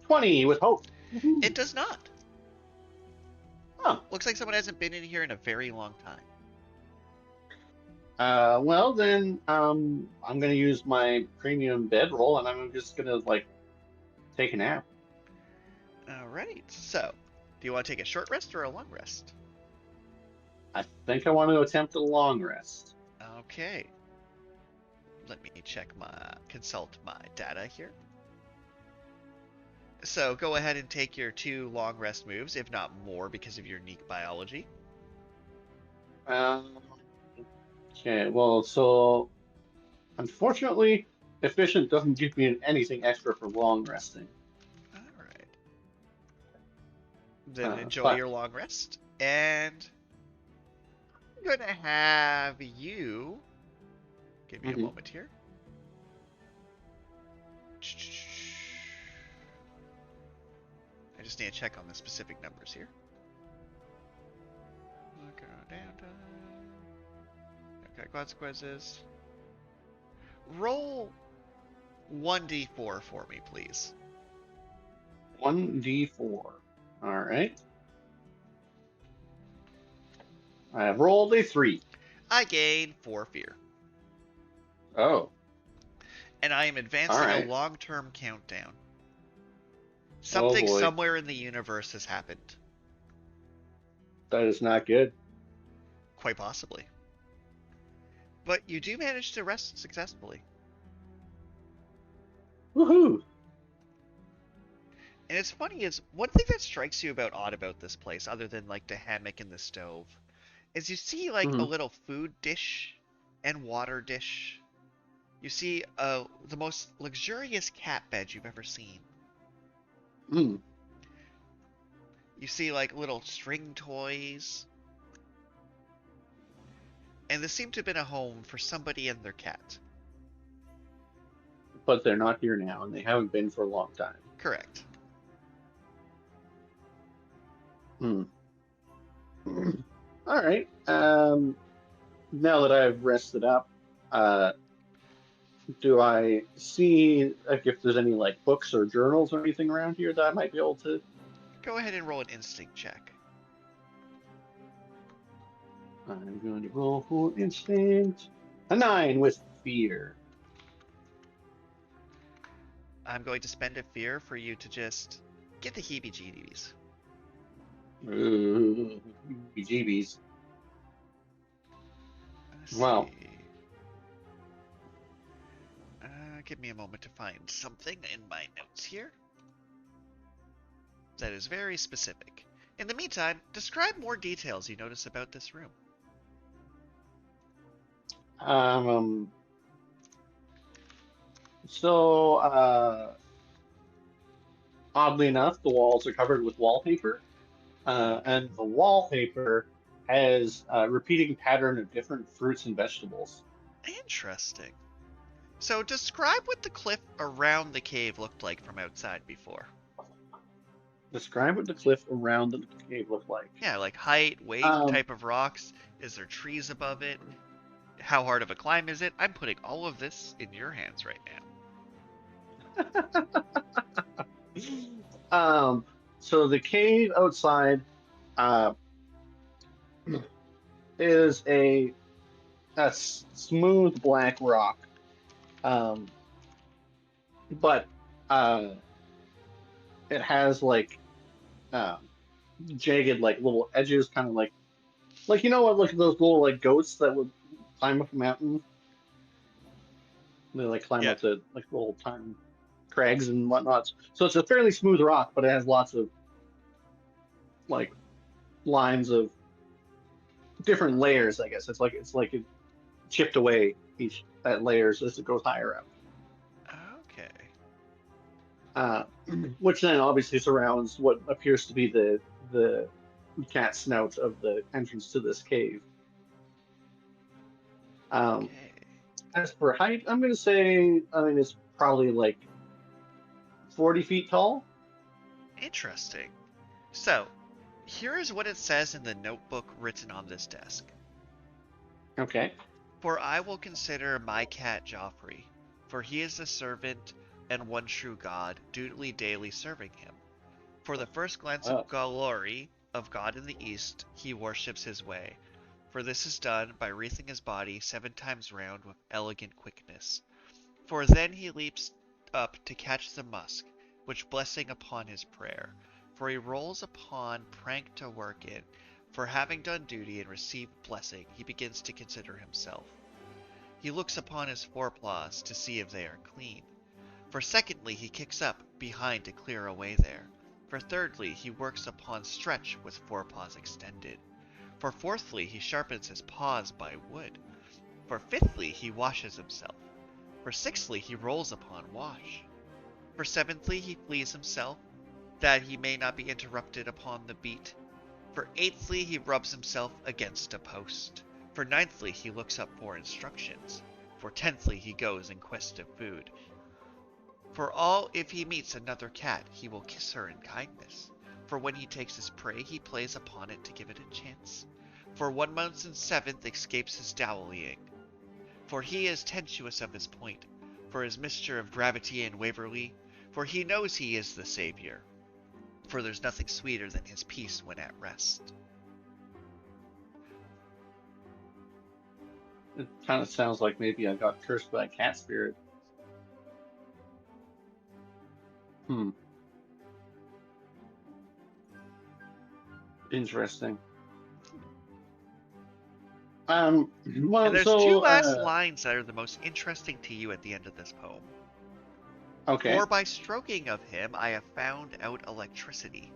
20 with hope. It does not. Huh. Looks like someone hasn't been in here in a very long time. Well then, I'm gonna use my premium bedroll, and I'm just gonna like take a nap. All right. So, do you want to take a short rest or a long rest? I think I want to attempt a long rest. Okay. Let me consult my data here. So go ahead and take your 2 long rest moves, if not more, because of your unique biology. Okay, well, so unfortunately, efficient doesn't give me anything extra for long resting. All right. Then enjoy but your long rest, and I'm gonna have you. Give me a moment here. I just need to check on the specific numbers here. Okay, consequences. Roll 1d4 for me, please. 1d4. All right. I have rolled a 3. I gain 4 fear. Oh. And I am advancing a long-term countdown. Something somewhere in the universe has happened. That is not good. Quite possibly. But you do manage to rest successfully. Woohoo! And it's funny is, one thing that strikes you odd about this place, other than like the hammock and the stove, is you see like a little food dish and water dish. You see the most luxurious cat bed you've ever seen. You see like little string toys. And this seemed to have been a home for somebody and their cat. But they're not here now, and they haven't been for a long time. Correct. All right. Now that I've rested up, do I see like if there's any like books or journals or anything around here that I might be able to? Go ahead and roll an instinct check. I'm going to roll for instinct. A 9 with fear. I'm going to spend a fear for you to just get the heebie-jeebies. Ooh, jeebies. Wow. Give me a moment to find something in my notes here that is very specific. In the meantime, describe more details you notice about this room. Oddly enough, the walls are covered with wallpaper, and the wallpaper has a repeating pattern of different fruits and vegetables. Interesting. So describe what the cliff around the cave looked like from outside before. Describe what the cliff around the cave looked like. Yeah, like height, weight, type of rocks. Is there trees above it? How hard of a climb is it? I'm putting all of this in your hands right now. So the cave outside is a smooth black rock. But it has like jagged like little edges, kind of like you know what, like those little like goats that would climb up a mountain. They like climb up the like little tiny crags and whatnot. So it's a fairly smooth rock, but it has lots of like lines of different layers, I guess. It's like it chipped away each at layers as it goes higher up. Okay. Which then obviously surrounds what appears to be the cat snout of the entrance to this cave. Okay. As for height, I'm gonna say, I mean, it's probably like 40 feet tall. Interesting. So, here is what it says in the notebook written on this desk. Okay. For I will consider my cat Joffrey, for he is the servant and one true God, dutifully daily serving him. For the first glance of glory of God in the east, he worships his way. For this is done by wreathing his body 7 times round with elegant quickness. For then he leaps up to catch the musk, which blessing upon his prayer. For he rolls upon prank to work in. For having done duty and received blessing, he begins to consider himself. He looks upon his forepaws to see if they are clean. For secondly, he kicks up behind to clear away there. For thirdly, he works upon stretch with forepaws extended. For fourthly, he sharpens his paws by wood. For fifthly, he washes himself. For sixthly, he rolls upon wash. For seventhly, he flees himself, that he may not be interrupted upon the beat. For eighthly, he rubs himself against a post. For ninthly, he looks up for instructions. For tenthly, he goes in quest of food. For all, if he meets another cat, he will kiss her in kindness. For when he takes his prey, he plays upon it to give it a chance. For 1 month and 7th escapes his dallying. For he is tenuous of his point, for his mixture of gravity and Waverly, for he knows he is the Savior. For there's nothing sweeter than his peace when at rest. It kind of sounds like maybe I got cursed by a cat spirit. Interesting. Well, And there's so, 2 last lines that are the most interesting to you at the end of this poem. Okay. For by stroking of him I have found out electricity.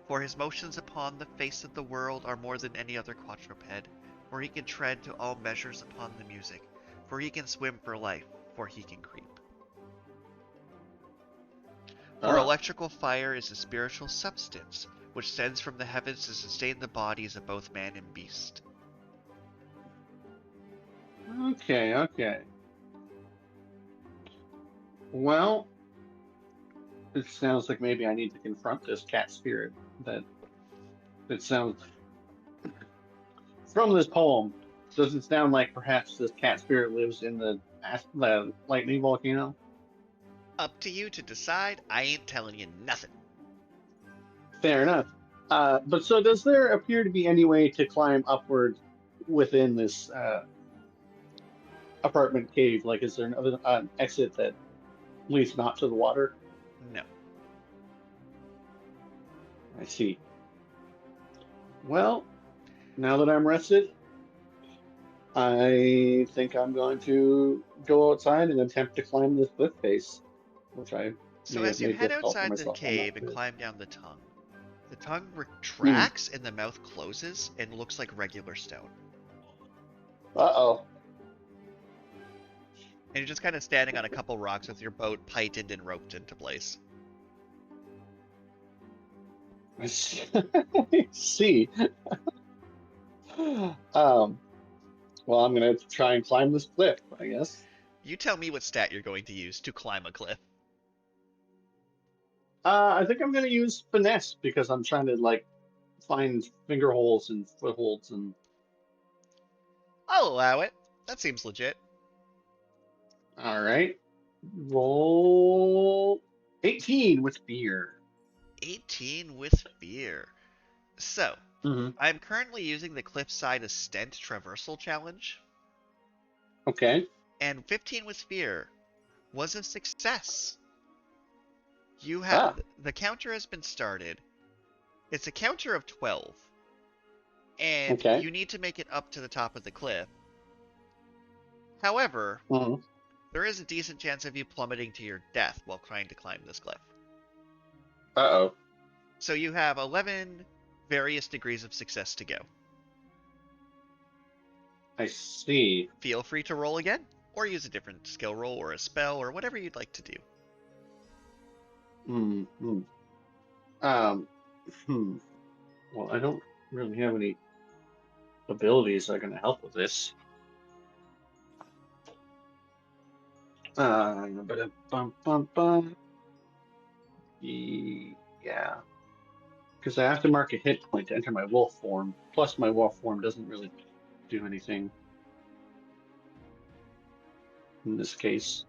For his motions upon the face of the world are more than any other quadruped, for he can tread to all measures upon the music, for he can swim for life, for he can creep. For electrical fire is a spiritual substance, which sends from the heavens to sustain the bodies of both man and beast. Okay. Well, it sounds like maybe I need to confront this cat spirit. It sounds, from this poem, does it sound like perhaps this cat spirit lives in the lightning volcano? Up to you to decide. I ain't telling you nothing. Fair enough. But so does there appear to be any way to climb upward within this apartment cave? Like, is there another exit that leads not to the water? No. I see. Well, now that I'm rested, I think I'm going to go outside and attempt to climb this cliff face, which I So may as have you made head difficult for outside the myself. cave and climb down the tongue retracts and the mouth closes and looks like regular stone. Uh-oh. And you're just kind of standing on a couple rocks with your boat pightened and roped into place. I see. Well, I'm going to try and climb this cliff, I guess. You tell me what stat you're going to use to climb a cliff. I think I'm going to use finesse because I'm trying to, like, find finger holes and footholds and... I'll allow it. That seems legit. All right. Roll 18 with fear. 18 with fear. So, Mm-hmm. I'm currently using the Cliffside Ascent Traversal Challenge. Okay. And 15 with fear was a success. You have the counter has been started. It's a counter of 12. And you need to make it up to the top of the cliff. However, there is a decent chance of you plummeting to your death while trying to climb this cliff. Uh-oh. So you have 11 various degrees of success to go. I see. Feel free to roll again, or use a different skill roll or a spell or whatever you'd like to do. Um, Well, I don't really have any abilities that are going to help with this. Ba-dum-bum-bum. Yeah. Because I have to mark a hit point to enter my wolf form. Plus, my wolf form doesn't really do anything in this case.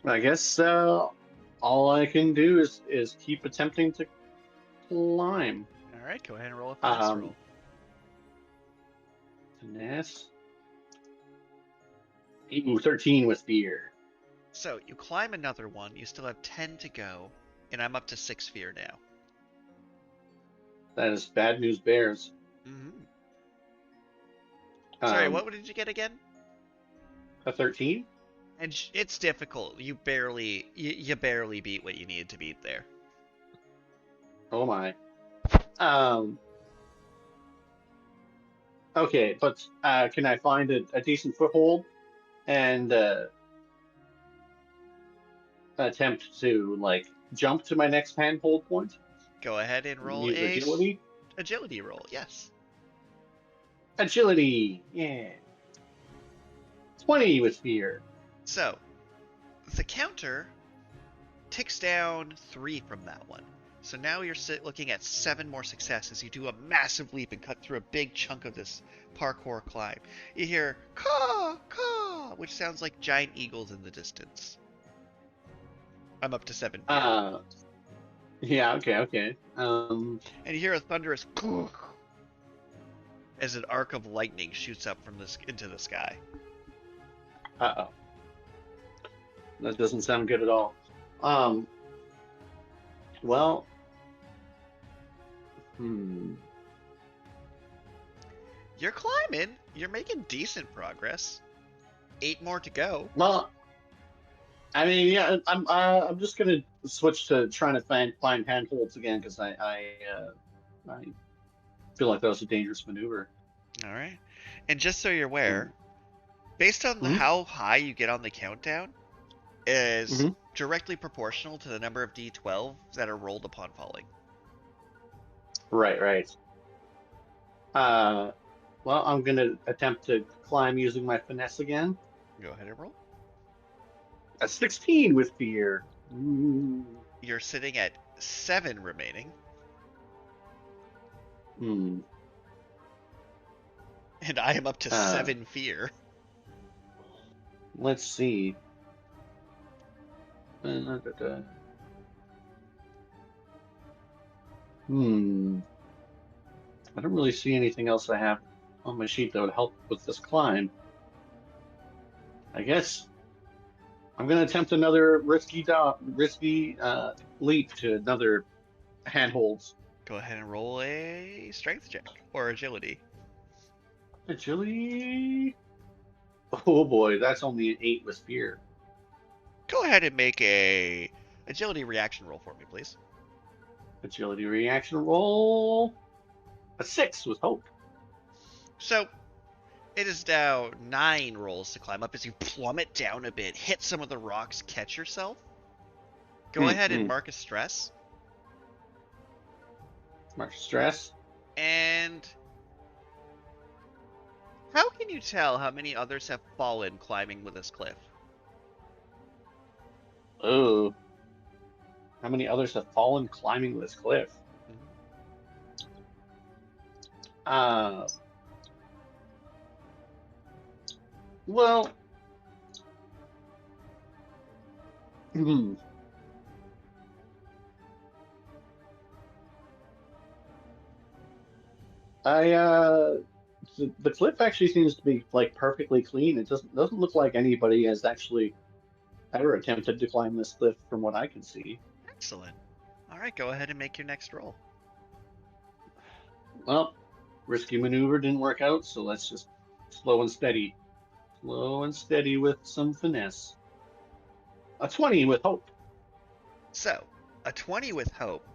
I guess all I can do is keep attempting to climb. All right, go ahead and roll a finesse roll. Finesse. Ooh, 13 with fear. So you climb another one. You still have 10 to go, and I'm up to 6 fear now. That is bad news bears. Mm-hmm. Sorry, Um, what did you get again? A 13? And it's difficult. You barely beat what you needed to beat there. Oh my. Okay, but can I find a decent foothold and attempt to like jump to my next handhold point? Go ahead and roll Use a agility. agility roll. Yes. Agility. Yeah. 20 with fear. So the counter ticks down 3 from that one. So now you're looking at 7 more success as you do a massive leap and cut through a big chunk of this parkour climb. You hear caw, caw, which sounds like giant eagles in the distance. I'm up to 7 fear. Yeah, okay. And you hear a thunderous as an arc of lightning shoots up from into the sky. Uh-oh. That doesn't sound good at all. Well, You're climbing. You're making decent progress. 8 more to go. Well, I mean, yeah, I'm just gonna switch to trying to find handholds again because I feel like that was a dangerous maneuver. All right. And just so you're aware, based on how high you get on the countdown, is directly proportional to the number of d12 that are rolled upon falling. Right. Well, I'm gonna attempt to climb using my finesse again. Go ahead and roll. A 16 with fear. Ooh. You're sitting at 7 remaining. And I am up to 7 fear. Let's see. I don't really see anything else I have on my sheet that would help with this climb. I guess I'm going to attempt another risky leap to another handholds. Go ahead and roll a strength check or agility. Agility. Oh boy, that's only an 8 with fear. Go ahead and make a agility reaction roll for me, please. Agility reaction roll. A 6 with hope. So, it is now 9 rolls to climb up as you plummet down a bit, hit some of the rocks, catch yourself. Go ahead and mark a stress. Mark stress. And how can you tell how many others have fallen climbing with this cliff? Oh. How many others have fallen climbing this cliff? Well, the cliff actually seems to be like perfectly clean. It doesn't look like anybody has actually ever attempted to climb this cliff from what I can see. Excellent. All right, go ahead and make your next roll. Well, risky maneuver didn't work out, so let's just slow and steady. Slow and steady with some finesse. A 20 with hope. So, a 20 with hope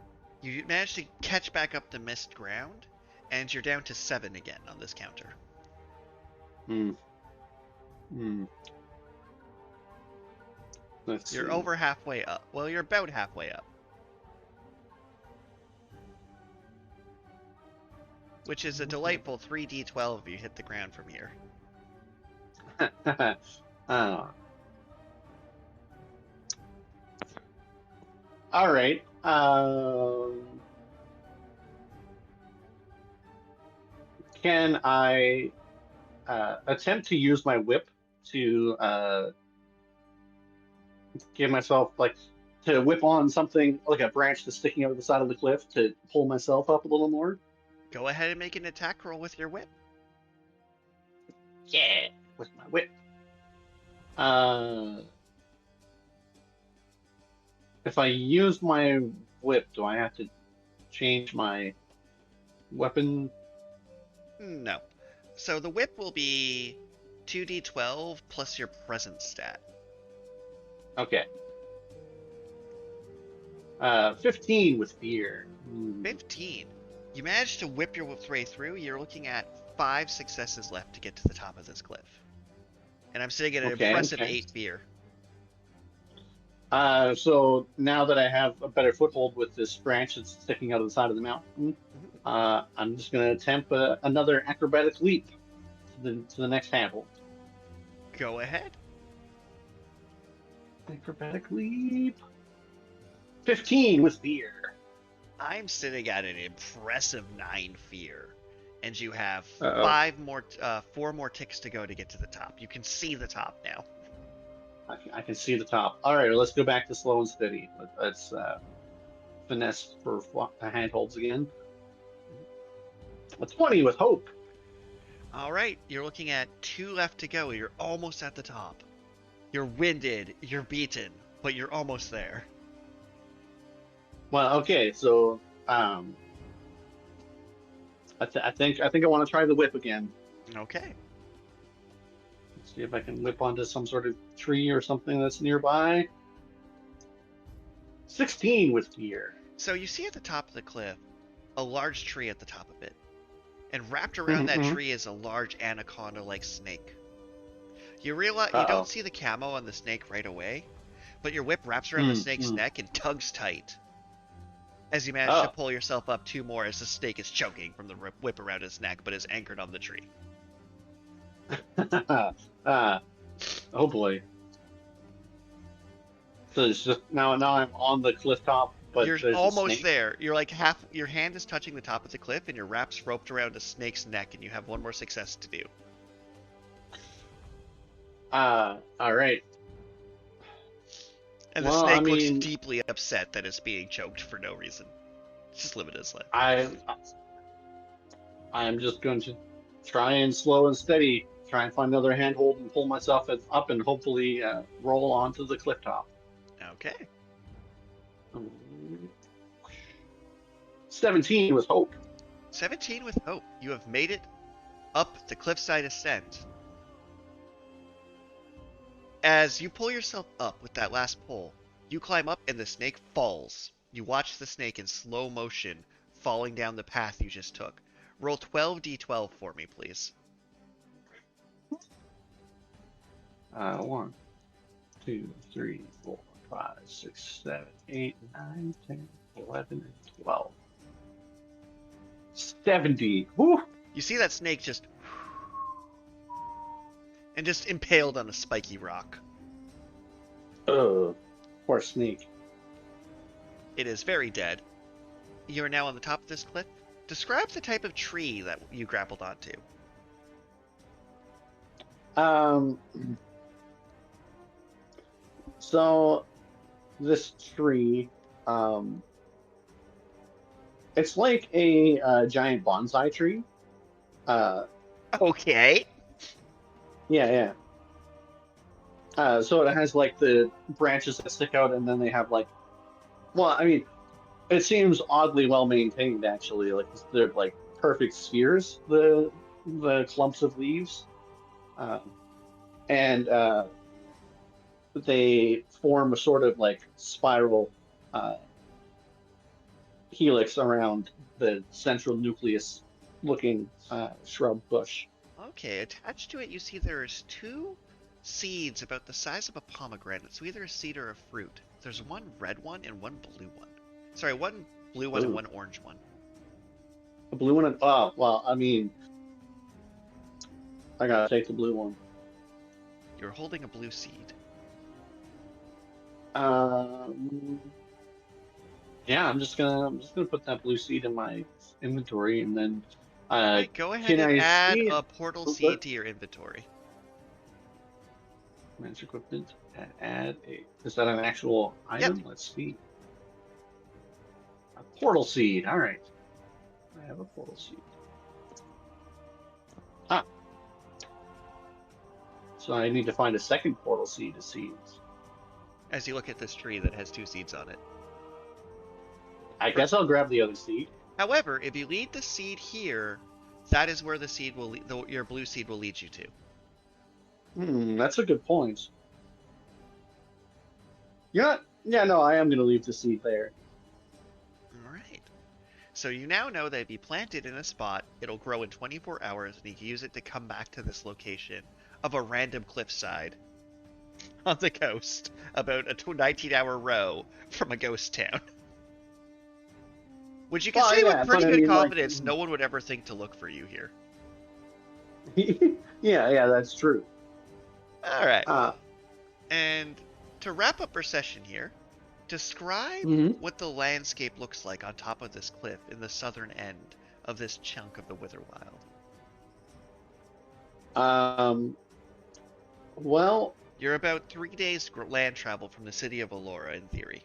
You managed to catch back up the missed ground, and you're down to 7 again on this counter. Hmm. Let's You're see. over halfway up. Well, you're about halfway up. Which is a delightful 3d12 if you hit the ground from here. uh, all right. Can I attempt to use my whip to give myself to whip on something like a branch that's sticking over the side of the cliff to pull myself up a little more? Go ahead and make an attack roll with your whip. Yeah, with my whip. If I use my whip, do I have to change my weapon? No. So the whip will be 2d12 plus your present stat. Okay. 15 with fear. 15. You managed to whip your way through. You're looking at 5 successes left to get to the top of this cliff. And I'm sitting at an impressive 8 fear. So now that I have a better foothold with this branch that's sticking out of the side of the mountain, I'm just going to attempt another acrobatic leap to the next handle. Go ahead. Acrobatic leap. 15 with fear. I'm sitting at an impressive 9 fear. And you have 4 more ticks to go to get to the top. You can see the top now. I can see the top. All right, let's go back to slow and steady. Let's finesse for handholds again. A 20 with hope. All right, you're looking at 2 left to go. You're almost at the top. You're winded, you're beaten, but you're almost there. Well, okay, so I think I want to try the whip again. Okay. Let's see if I can whip onto some sort of tree or something that's nearby. 16 with fear. So you see at the top of the cliff a large tree at the top of it. And wrapped around that tree is a large anaconda-like snake. You realize you don't see the camo on the snake right away, but your whip wraps around the snake's neck and tugs tight. As you manage to pull yourself up 2 more as the snake is choking from the whip around his neck, but is anchored on the tree. Oh boy. So it's just now I'm on the cliff top, but you're almost there. You're like your hand is touching the top of the cliff and your wrap's roped around a snake's neck and you have 1 more success to do. All right. And the snake looks deeply upset that it's being choked for no reason. It's just living his life. I'm just going to try and slow and steady, try and find another handhold and pull myself up and hopefully roll onto the cliff top. Okay. 17 with hope. 17 with hope. You have made it up the cliffside ascent. As you pull yourself up with that last pull, you climb up and the snake falls. You watch the snake in slow motion falling down the path you just took. Roll 12d12 for me, please. 1, 2, 3, 4, 5, 6, 7, 8, 9, 10, 11, and 12. 70. Woo! You see that snake just impaled on a spiky rock. Poor snake. It is very dead. You are now on the top of this cliff. Describe the type of tree that you grappled onto. So this tree, it's like a giant bonsai tree. Okay. Yeah. So it has like the branches that stick out, and then they have like, well, I mean, it seems oddly well maintained actually. Like they're like perfect spheres, the clumps of leaves, and they form a sort of like spiral helix around the central nucleus looking shrub bush. Okay, attached to it you see there's 2 seeds about the size of a pomegranate, so either a seed or a fruit. There's 1 red one and 1 blue one. Sorry, 1 blue one and 1 orange one. A blue one? Oh, well, I mean, I gotta take the blue one. You're holding a blue seed. Yeah, I'm just gonna put that blue seed in my inventory, and then Right, go ahead can and I add see a portal seed to your inventory. man's equipment? Add a. Is that an actual item? Yep. Let's see. A portal seed. All right. I have a portal seed. Ah. So I need to find a second portal seed to seeds. As you look at this tree that has 2 seeds on it. I guess I'll grab the other seed. However, if you lead the seed here, that is where the seed will your blue seed will lead you to. That's a good point. Yeah, no, I am going to leave the seed there. Alright. So you now know that if you plant it in a spot, it'll grow in 24 hours, and you can use it to come back to this location of a random cliffside on the coast, about a 19-hour row from a ghost town. Which you can say with pretty good confidence, no one would ever think to look for you here. yeah, that's true. Alright. And to wrap up our session here, describe what the landscape looks like on top of this cliff in the southern end of this chunk of the Witherwild. Well, you're about 3 days land travel from the city of Allura, in theory.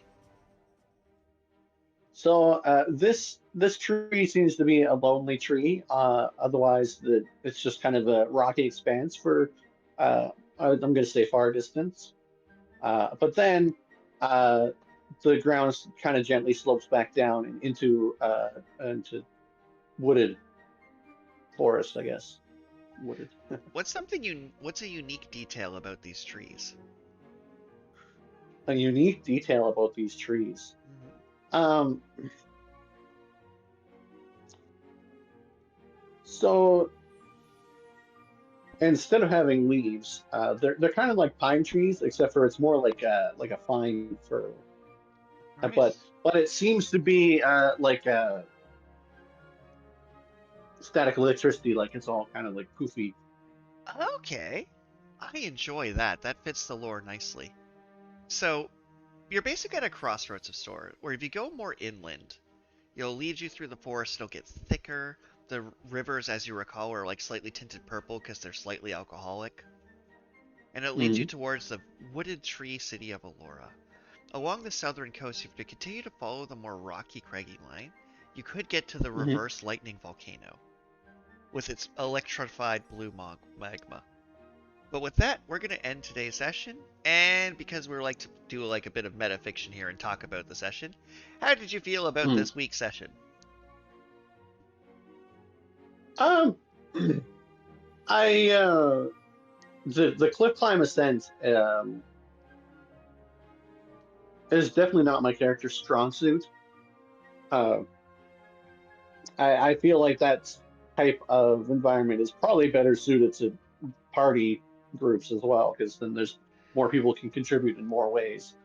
So this tree seems to be a lonely tree. Otherwise, it's just kind of a rocky expanse for I'm going to say far distance. But then the ground kind of gently slopes back down into wooded forest, I guess. Wooded. What's a unique detail about these trees? A unique detail about these trees. So instead of having leaves, they're kind of like pine trees, except for it's more like a fine fir. Right. But it seems to be like static electricity, like it's all kind of like poofy. Okay, I enjoy that. That fits the lore nicely. So you're basically at a crossroads of sort, where if you go more inland, it'll lead you through the forest, it'll get thicker. The rivers, as you recall, are like slightly tinted purple because they're slightly alcoholic. And it leads you towards the wooded tree city of Allura. Along the southern coast, if you continue to follow the more rocky, craggy line, you could get to the reverse lightning volcano with its electrified blue magma. But with that, we're going to end today's session. And because we're like to do like a bit of metafiction here and talk about the session, how did you feel about this week's session? The cliff climb ascent is definitely not my character's strong suit. I feel like that type of environment is probably better suited to party groups as well, because then there's more people can contribute in more ways.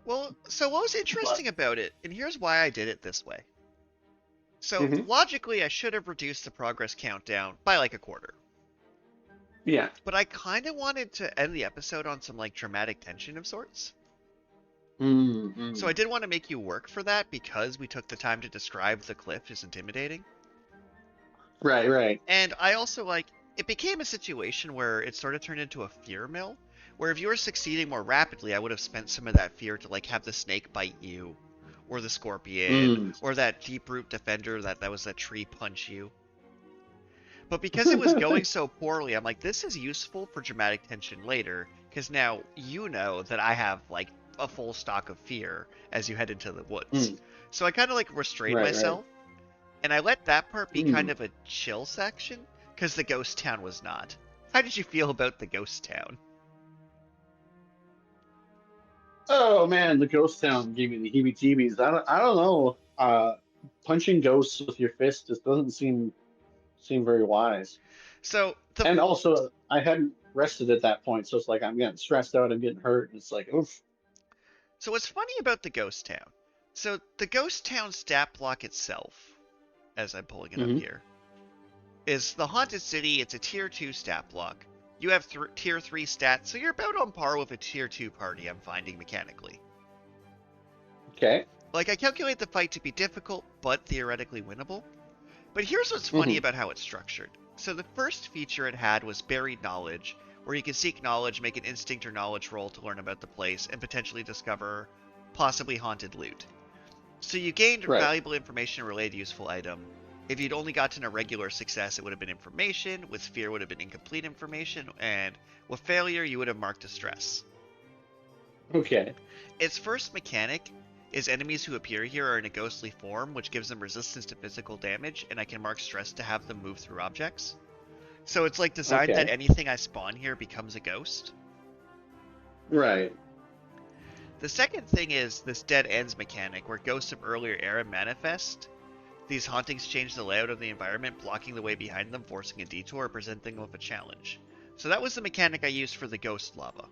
Well, so what was interesting about it, and here's why I did it this way. So logically, I should have reduced the progress countdown by like a quarter. Yeah. But I kind of wanted to end the episode on some like dramatic tension of sorts. So I did want to make you work for that because we took the time to describe the cliff as intimidating. Right. And I also it became a situation where it sort of turned into a fear mill, where if you were succeeding more rapidly, I would have spent some of that fear to like have the snake bite you, or the scorpion, or that deep root defender that was that tree punch you. But because it was going so poorly, I'm like, this is useful for dramatic tension later, because now you know that I have like a full stock of fear as you head into the woods. So I kind of like restrained myself, and I let that part be kind of a chill section, because the ghost town was not. How did you feel about the ghost town? Oh man, the ghost town gave me the heebie-jeebies. I don't know. punching ghosts with your fist just doesn't seem very wise. So the And also, I hadn't rested at that point, so it's like I'm getting stressed out, I'm getting hurt, and it's like, oof. So what's funny about the ghost town? So the ghost town stat block itself, as I'm pulling it up Hmm. here, is the haunted city. It's a tier 2 stat block. You have tier 3 stats, so you're about on par with a tier 2 party. I'm finding mechanically. Okay. Like, I calculate the fight to be difficult, but theoretically winnable. But here's what's funny Hmm. about how it's structured. So the first feature it had was buried knowledge, where you can seek knowledge, make an instinct or knowledge roll to learn about the place, and potentially discover possibly haunted loot. So you gained Right. valuable information related to useful item. If you'd only gotten a regular success, it would have been information. With fear, would have been incomplete information, and with failure, you would have marked a stress. Okay. Its first mechanic is enemies who appear here are in a ghostly form, which gives them resistance to physical damage, and I can mark stress to have them move through objects. So it's like designed Okay. that anything I spawn here becomes a ghost. Right. The second thing is this dead ends mechanic, where ghosts of earlier era manifest. These hauntings change the layout of the environment, blocking the way behind them, forcing a detour, or presenting them with a challenge. So that was the mechanic I used for the ghost lava.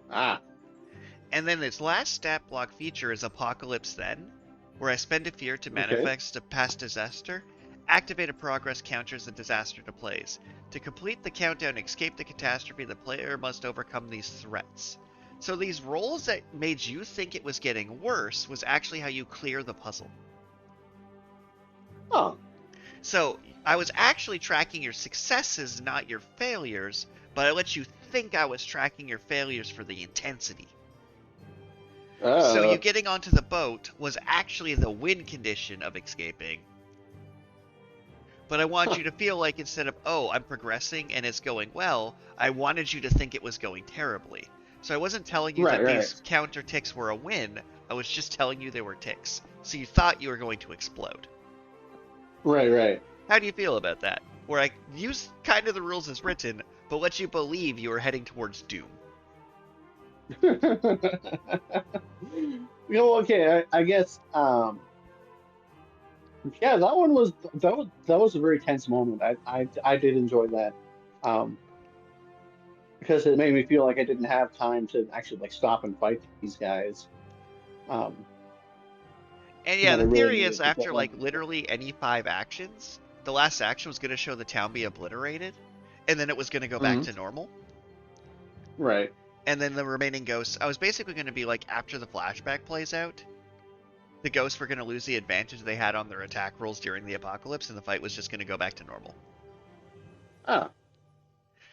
Ah. And then its last stat block feature is Apocalypse Then, where I spend a fear to Okay. manifest a past disaster, activate a progress counters the disaster to plays. To complete the countdown and escape the catastrophe, the player must overcome these threats. So these rolls that made you think it was getting worse was actually how you clear the puzzle. Oh. So I was actually tracking your successes, not your failures, but I let you think I was tracking your failures for the intensity. So you getting onto the boat was actually the win condition of escaping. But I wanted you to feel like instead of, oh, I'm progressing and it's going well, I wanted you to think it was going terribly. So I wasn't telling you that these counter ticks were a win, I was just telling you they were ticks. So you thought you were going to explode. Right. How do you feel about that? Where I used kind of the rules as written, but let you believe you were heading towards doom. Okay. I guess. Yeah, that was a very tense moment. I did enjoy that, because it made me feel like I didn't have time to actually like stop and fight these guys. Um, And yeah, that I the really theory is needed to after get like one. literally any 5 actions, the last action was going to show the town be obliterated, and then it was going to go back to normal. Right. And then the remaining ghosts, I was basically going to be like, after the flashback plays out, the ghosts were going to lose the advantage they had on their attack rolls during the apocalypse, and the fight was just going to go back to normal. Ah.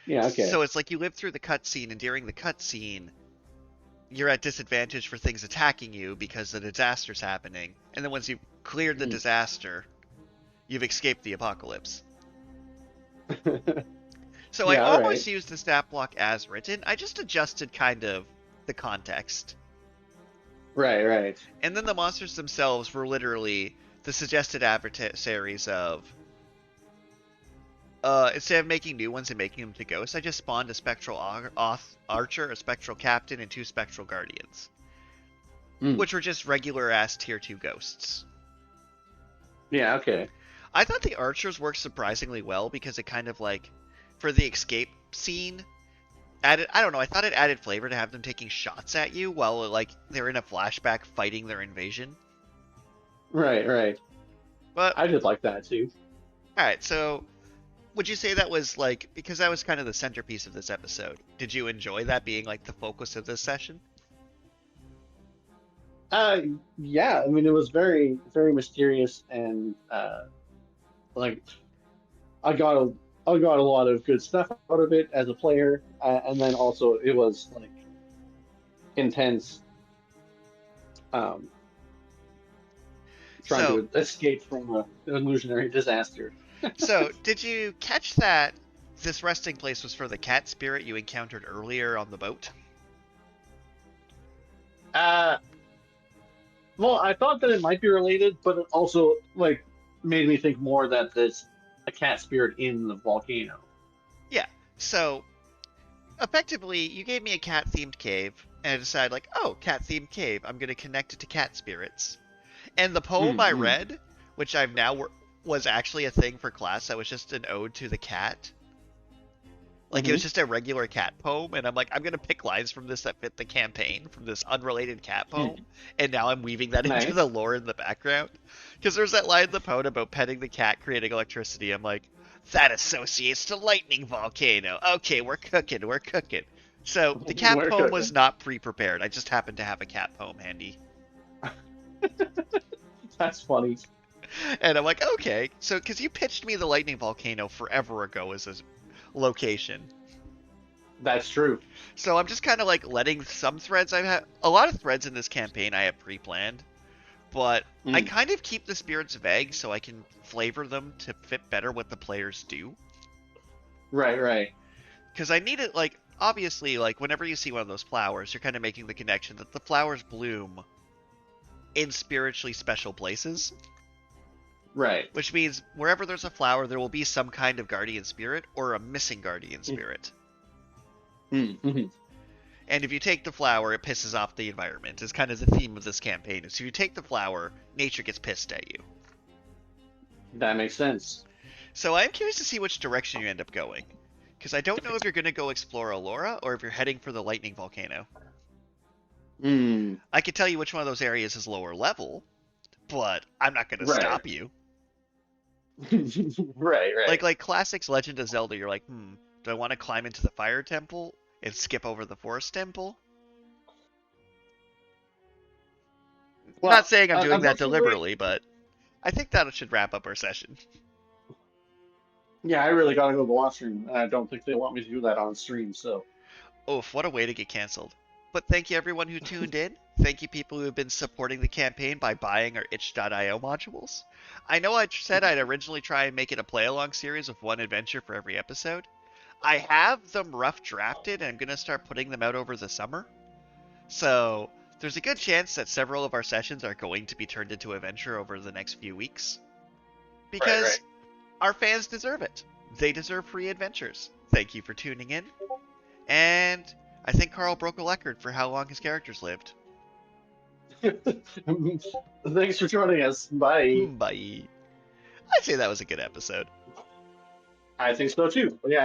Yeah. Okay. So it's like you live through the cutscene, and during the cutscene, you're at disadvantage for things attacking you because the disaster's happening. And then once you've cleared the disaster, you've escaped the apocalypse. So I almost used the stat block as written. I just adjusted kind of the context. Right. And then the monsters themselves were literally the suggested adversaries of... instead of making new ones and making them to ghosts, I just spawned a spectral archer, a spectral captain, and 2 spectral guardians. Which were just regular-ass tier 2 ghosts. Yeah, okay. I thought the archers worked surprisingly well because it kind of like... For the escape scene, added, I don't know, I thought it added flavor to have them taking shots at you while like they're in a flashback fighting their invasion. Right. But I did like that too. Alright, so would you say that was like, because that was kind of the centerpiece of this episode, did you enjoy that being like the focus of this session? Yeah, I mean it was very, very mysterious and like I got a lot of good stuff out of it as a player, and then also it was like intense, trying to escape from an illusionary disaster. So, did you catch that this resting place was for the cat spirit you encountered earlier on the boat? Well, I thought that it might be related, but it also like made me think more that there's a cat spirit in the volcano. Yeah. So, effectively, you gave me a cat-themed cave, and I decided, like, oh, cat-themed cave. I'm going to connect it to cat spirits. And the poem I Mm. read, which I've now was actually a thing for class. That was just an ode to the cat. Like, it was Mhm. just a regular cat poem, and I'm like, I'm gonna pick lines from this that fit the campaign, from this unrelated cat poem, and now I'm weaving that into the Nice. lore in the background. Because there's that line in the poem about petting the cat creating electricity. I'm like, that associates to lightning volcano. Okay, we're cooking, we're cooking. So, the cat We're poem was cooking. not pre-prepared. I just happened to have a cat poem handy. That's funny. And I'm like, okay. So, because you pitched me the lightning volcano forever ago as a location. That's true. So I'm just kind of like letting some threads I've had. A lot of threads in this campaign I have pre-planned, but I Mm. kind of keep the spirits vague so I can flavor them to fit better what the players do. Right, right. Because I need it, like, obviously, like, whenever you see one of those flowers, you're kind of making the connection that the flowers bloom in spiritually special places. Right. Which means wherever there's a flower, there will be some kind of guardian spirit or a missing guardian spirit. Mm-hmm. And if you take the flower, it pisses off the environment. Is kind of the theme of this campaign. So if you take the flower, nature gets pissed at you. That makes sense. So I'm curious to see which direction you end up going. Because I don't know if you're going to go explore Allura or if you're heading for the lightning volcano. Mm. I could tell you which one of those areas is lower level, but I'm not going to Right. stop you. Right, right. Like classics Legend of Zelda, you're like, do I want to climb into the fire temple and skip over the forest temple? Well, Not saying I'm doing that unfortunately, deliberately, but I think that should wrap up our session. yeah, I really gotta go to the washroom. I don't think they want me to do that on stream, so. Oof, what a way to get canceled. But thank you everyone who tuned in. Thank you people who have been supporting the campaign by buying our itch.io modules. I know I said I'd originally try and make it a play-along series of one adventure for every episode. I have them rough drafted and I'm going to start putting them out over the summer. So there's a good chance that several of our sessions are going to be turned into adventure over the next few weeks. Because Right. our fans deserve it. They deserve free adventures. Thank you for tuning in. And I think Carl broke a record for how long his characters lived. Thanks for joining us. Bye. Bye. I'd say that was a good episode. I think so too. Yeah.